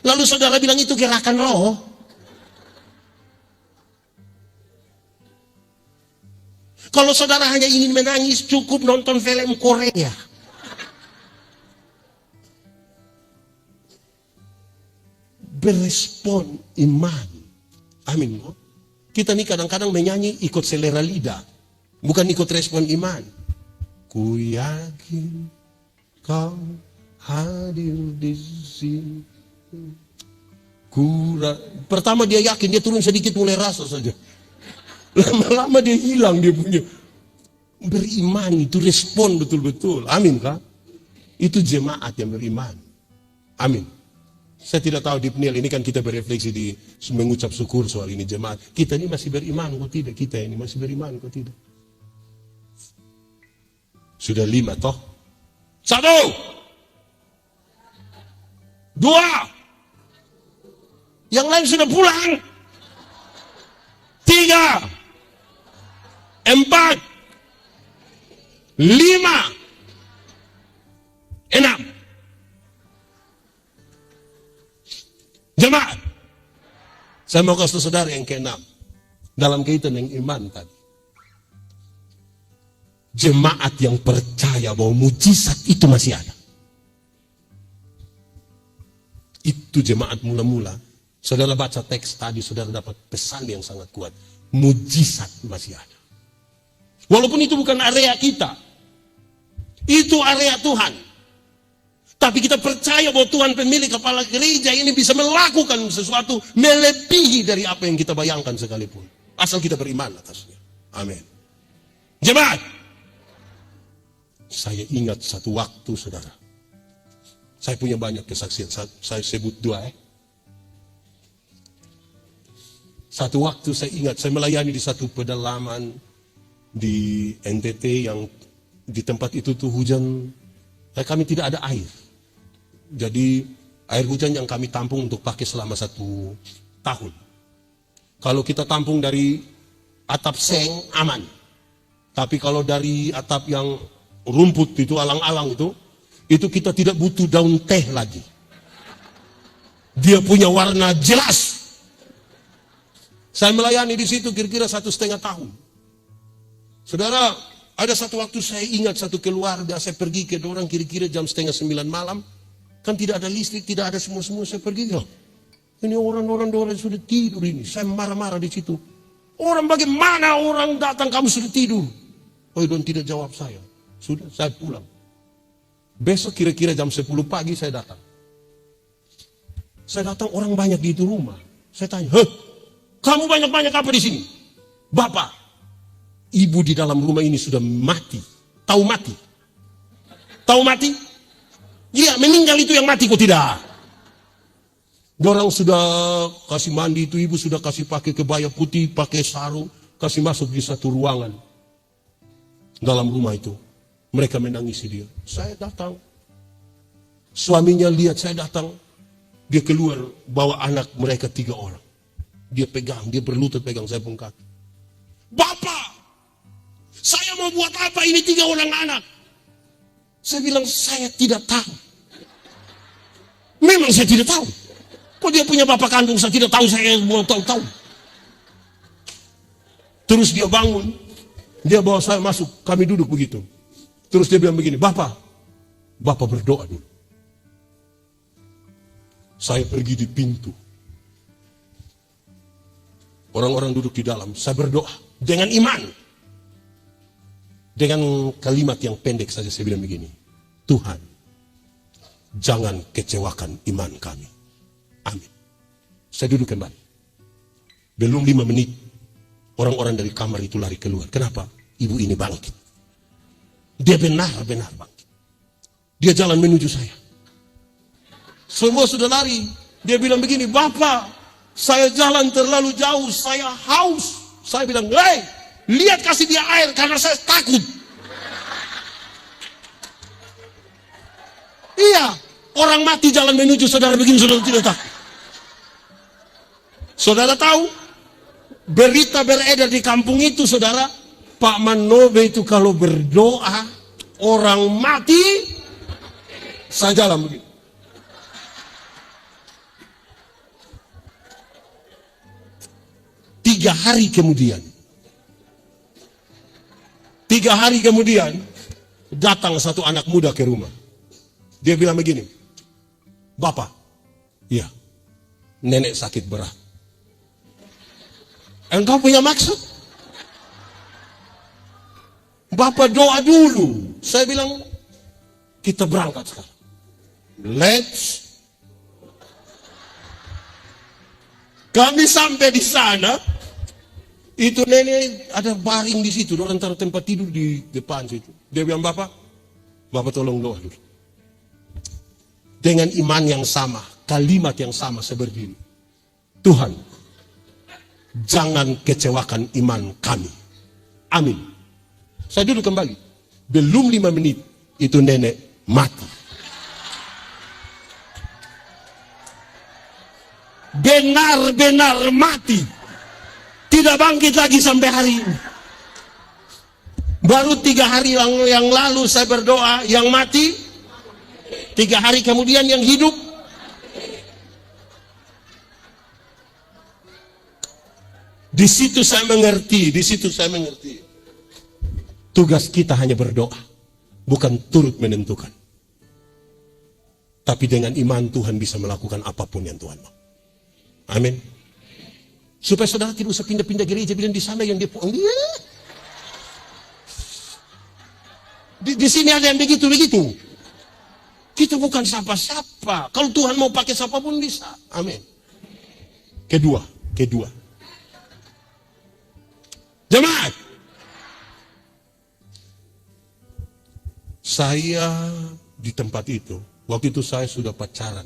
Lalu saudara bilang itu gerakan roh. Kalau saudara hanya ingin menangis, cukup nonton film Korea. Berespon iman. Amin. Kita nih kadang-kadang menyanyi ikut selera lidah, bukan ikut respon iman. Ku yakin kau hadir di sini. Pertama dia yakin, dia turun sedikit mulai rasa saja. Lama-lama dia hilang, dia punya. Beriman itu respon betul-betul. Amin kah? Itu jemaat yang beriman. Amin. Saya tidak tahu di Peniel ini kan kita berefleksi di mengucap syukur soal ini jemaat. Kita ini masih beriman kok tidak? Kita ini masih beriman kok tidak? Sudah 5 toh? 1, 2, yang lain sudah pulang. 3, 4, 5, 6. Jemaat, saya mau kasih saudara yang ke-6 dalam kaitan dengan iman tadi. Jemaat yang percaya bahwa mujizat itu masih ada. Itu jemaat mula-mula. Saudara baca teks tadi, saudara dapat pesan yang sangat kuat. Mujizat masih ada. Walaupun itu bukan area kita. Itu area Tuhan. Tapi kita percaya bahwa Tuhan pemilik kepala gereja ini bisa melakukan sesuatu melebihi dari apa yang kita bayangkan sekalipun. Asal kita beriman atasnya. Amin. Jemaat, saya ingat satu waktu saudara. Saya punya banyak kesaksian, saya sebut 2 Satu waktu saya ingat, saya melayani di satu pedalaman di NTT yang di tempat itu tuh hujan, kami tidak ada air. Jadi air hujan yang kami tampung untuk pakai selama 1 tahun. Kalau kita tampung dari atap seng aman. Tapi kalau dari atap yang rumput itu alang-alang itu kita tidak butuh daun teh lagi. Dia punya warna jelas. Saya melayani di situ kira-kira 1,5 tahun. Saudara, ada satu waktu saya ingat satu keluarga, saya pergi ke dorang kira-kira jam 8:30 malam. Kan tidak ada listrik, tidak ada semua saya pergi. Oh, ini orang-orang sudah tidur ini. Saya marah-marah di situ. Orang bagaimana orang datang kamu sudah tidur? Oh, don tidak jawab saya. Sudah, saya pulang. Besok kira-kira jam 10 pagi saya datang. Saya datang orang banyak di itu rumah. Saya tanya, kamu banyak-banyak apa di sini? Bapak, ibu di dalam rumah ini sudah mati. Tahu mati? Tahu mati? Iya, meninggal itu yang mati kok tidak? Dorang sudah kasih mandi itu, ibu sudah kasih pakai kebaya putih, pakai sarung, kasih masuk di satu ruangan dalam rumah itu. Mereka menangisi dia. Saya datang. Suaminya lihat saya datang. Dia keluar bawa anak mereka 3 orang. Dia pegang, dia berlutut pegang saya pun kaki. Bapak, saya mau buat apa ini 3 orang anak? Saya bilang saya tidak tahu. Memang saya tidak tahu. Kok dia punya bapak kandung saya tidak tahu, saya mau tahu. Terus dia bangun, dia bawa saya masuk, kami duduk begitu. Terus dia bilang begini, Bapak berdoa dulu. Saya pergi di pintu. Orang-orang duduk di dalam, saya berdoa dengan iman. Dengan kalimat yang pendek saja saya bilang begini, Tuhan, jangan kecewakan iman kami. Amin. Saya duduk kembali. Belum 5 menit, Orang-orang dari kamar itu lari keluar. Kenapa? Ibu ini bangkit. Dia benar-benar bangkit. Dia jalan menuju saya. Semua sudah lari. Dia bilang begini, "Bapak, saya jalan terlalu jauh, saya haus." Saya bilang, "Hei, lihat kasih dia air karena saya takut." Iya, orang mati jalan menuju saudara begini, saudara tidak takut. Saudara tahu, berita beredar di kampung itu, saudara, Pak Manobe itu kalau berdoa, orang mati, saya jalan begini. Tiga hari kemudian, datang satu anak muda ke rumah. Dia bilang begini, "Bapak, iya, nenek sakit berat. Engkau punya maksud? Bapak doa dulu." Saya bilang, "Kita berangkat sekarang. Let's." Kami sampai di sana, itu nenek ada baring di situ, orang taruh tempat tidur di depan situ. Dia bilang, Bapak tolong doa dulu. Dengan iman yang sama, kalimat yang sama seperti ini. Tuhan, jangan kecewakan iman kami. Amin. Saya duduk kembali. Belum 5 menit, itu nenek mati. Benar-benar mati. Tidak bangkit lagi sampai hari ini. Baru 3 hari yang lalu saya berdoa, yang mati. 3 hari kemudian yang hidup. Di situ saya mengerti. Tugas kita hanya berdoa, bukan turut menentukan. Tapi dengan iman Tuhan bisa melakukan apapun yang Tuhan mau. Amin. Supaya saudara tidak usah pindah-pindah gereja, bilang di sana yang dia puang. Di sini ada yang begitu. Kita bukan siapa-siapa. Kalau Tuhan mau pakai siapapun bisa. Amin. Kedua. Jemaat. Saya di tempat itu, waktu itu saya sudah pacaran.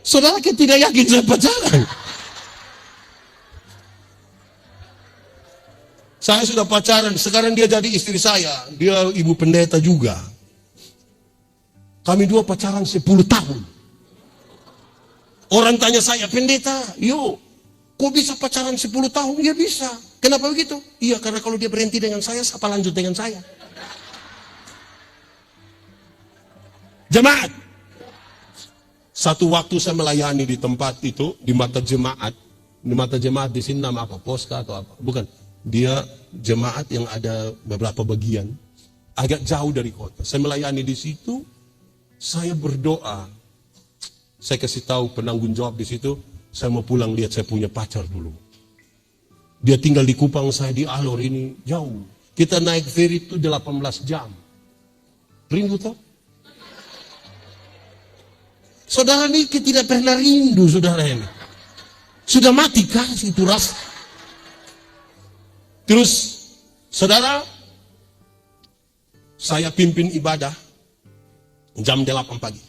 Saudara tidak yakin saya pacaran. Saya sudah pacaran, sekarang dia jadi istri saya. Dia ibu pendeta juga. Kami dua pacaran 10 tahun. Orang tanya saya, pendeta, kok bisa pacaran 10 tahun? Dia bisa. Kenapa begitu? Iya, karena kalau dia berhenti dengan saya, siapa lanjut dengan saya? Jemaat. Satu waktu saya melayani di tempat itu, di mata jemaat. Di mata jemaat di sini nama apa? Poska atau apa? Bukan. Dia jemaat yang ada beberapa bagian. Agak jauh dari kota. Saya melayani di situ. Saya berdoa. Saya kasih tahu penanggung jawab di situ. Saya mau pulang lihat saya punya pacar dulu. Dia tinggal di Kupang, saya di Alor ini. Jauh. Kita naik ferry itu 18 jam. Rindu toh? Saudara ini tidak pernah rindu, saudara ini. Sudah mati kasih itu rasa. Terus, saudara, saya pimpin ibadah jam 8 pagi.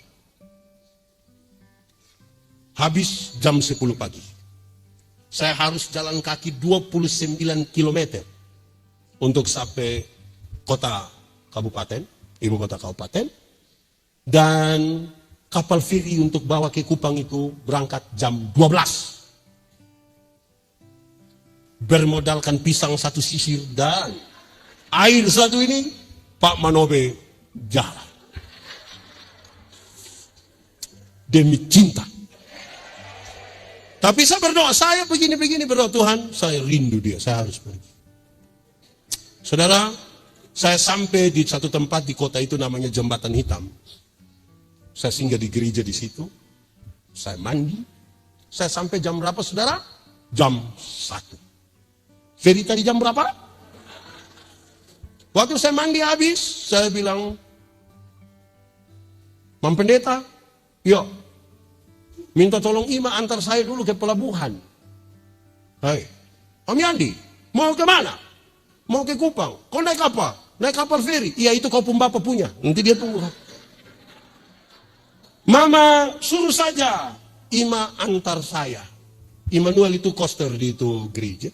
Habis jam 10 pagi. Saya harus jalan kaki 29 km untuk sampai kota kabupaten, ibu kota kabupaten. Dan kapal feri untuk bawa ke Kupang itu berangkat jam 12. Bermodalkan pisang 1 sisir dan air 1 ini, Pak Manobe jalan. Demi cinta. Tapi saya berdoa, saya begini berdoa, Tuhan, saya rindu dia, saya harus pergi. Saudara, saya sampai di satu tempat di kota itu namanya Jembatan Hitam. Saya singgah di gereja di situ. Saya mandi. Saya sampai jam berapa, saudara? Jam 1. Ferry tadi jam berapa? Waktu saya mandi habis, saya bilang, Mam Pendeta, minta tolong Ima antar saya dulu ke pelabuhan. Hai, Om Yandi, mau ke mana? Mau ke Kupang. Kau naik apa? Naik kapal feri. Iya, itu kau pun bapak punya. Nanti dia tunggu. Mama, suruh saja Ima antar saya. Immanuel itu koster di itu gereja.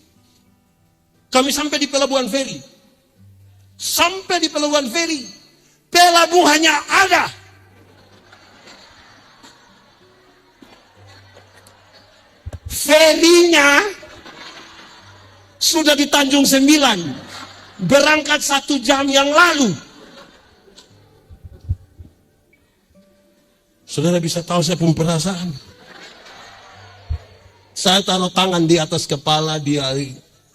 Kami sampai di pelabuhan feri. Sampai di pelabuhan feri. Pelabuhannya ada. Ferinya sudah di Tanjung Sembilan. Berangkat 1 jam yang lalu. Saudara bisa tahu saya punya perasaan. Saya taruh tangan di atas kepala dia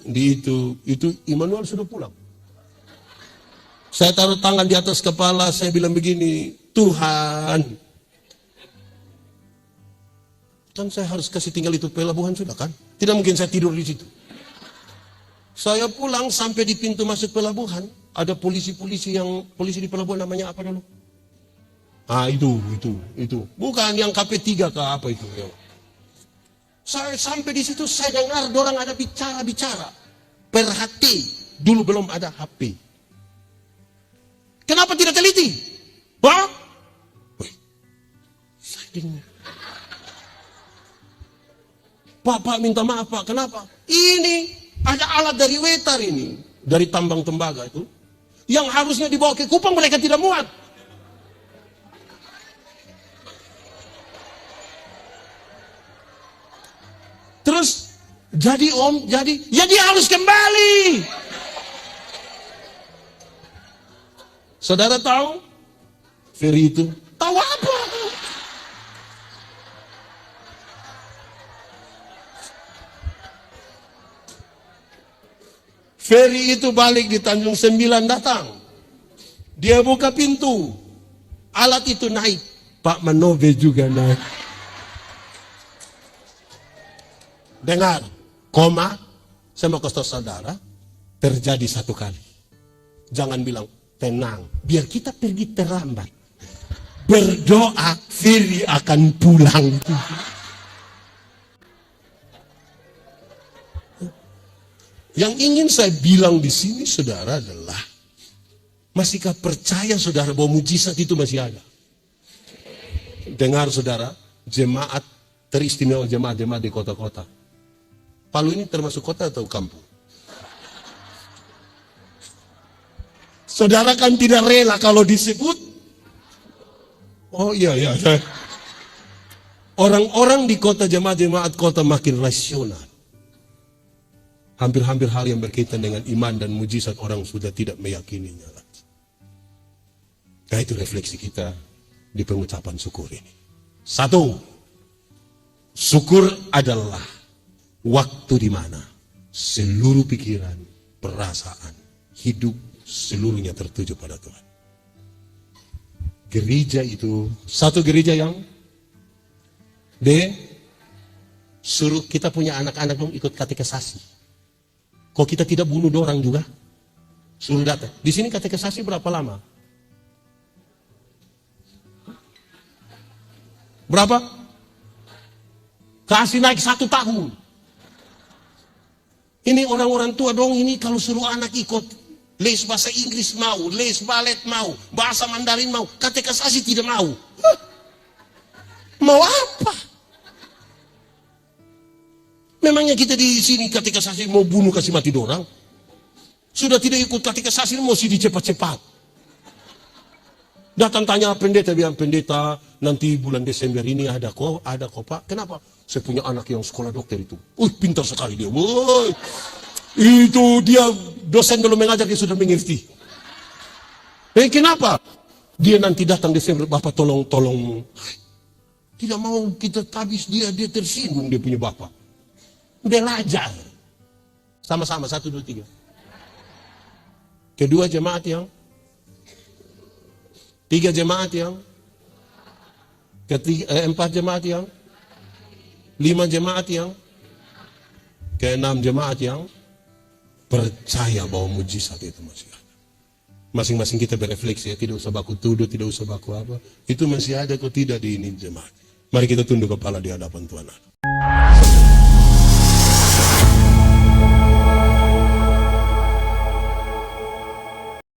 di itu Immanuel sudah pulang. Saya taruh tangan di atas kepala, saya bilang begini, Tuhan, kan saya harus kasih tinggal itu pelabuhan sudah kan? Tidak mungkin saya tidur di situ. Saya pulang sampai di pintu masuk pelabuhan, ada polisi di pelabuhan namanya apa dulu? Ah itu. Bukan yang KP3 ke apa itu. Saya sampai di situ, saya dengar orang ada bicara per HP. Dulu belum ada HP. Kenapa tidak teliti? Wah? Saya dengar. Pak minta maaf Pak, kenapa? Ini ada alat dari Wetar ini, dari tambang tembaga itu, yang harusnya dibawa ke Kupang, mereka tidak muat. Terus jadi Om, ya dia harus kembali. Saudara tahu feri itu? Tahu apa? Feri itu balik di Tanjung Sembilan datang. Dia buka pintu. Alat itu naik. Pak Manove juga naik. Dengar, koma, saya mau kasih tahu saudara, terjadi 1 kali. Jangan bilang, tenang, biar kita pergi terlambat. Berdoa, Firi akan pulang. Yang ingin saya bilang di sini, saudara, adalah, masihkah percaya saudara bahwa mujizat itu masih ada? Dengar saudara, jemaat teristimewa, jemaat-jemaat di kota-kota. Palu ini termasuk kota atau kampung? Saudara kan tidak rela kalau disebut. Oh iya. Orang-orang di kota, jemaat-jemaat kota makin rasional. Hampir-hampir hal yang berkaitan dengan iman dan mujizat orang sudah tidak meyakininya lagi. Nah itu refleksi kita di pengucapan syukur ini. 1. Syukur adalah waktu di mana seluruh pikiran, perasaan, hidup seluruhnya tertuju pada Tuhan. Gereja itu satu gereja yang suruh kita punya anak-anak dong ikut katekisasi. Kok kita tidak bunuh orang juga? Suruh datang. Di sini katekisasi berapa lama? Berapa? Kasih naik 1 tahun. Ini orang-orang tua dong, ini kalau suruh anak ikut les bahasa Inggris mau, les balet mau, bahasa Mandarin mau, katekisasi tidak mau. Mau apa? Memangnya kita di sini katekisasi mau bunuh kasih mati dorang? Sudah tidak ikut katekisasi mau sih dicepat-cepat. Datang tanya pendeta, bilang pendeta nanti bulan Desember ini ada kok Pak. Kenapa? Saya punya anak yang sekolah dokter itu. Pintar sekali dia. Itu dia dosen belum mengajar dia sudah mengerti. Kenapa? Dia nanti datang Desember, Bapak tolong. Tidak mau kita habis dia tersinggung dia punya Bapak. Belajar. Sama-sama 1, 2, 3. Kedua jemaat yang 3 jemaat yang 4 jemaat yang 5 jemaat yang 6 jemaat yang percaya bahwa mujizat itu masih ada. Masing-masing kita berefleksi ya, tidak usah baku tuduh, tidak usah baku apa. Itu masih ada kok tidak di ini jemaat. Mari kita tunduk kepala di hadapan Tuhan.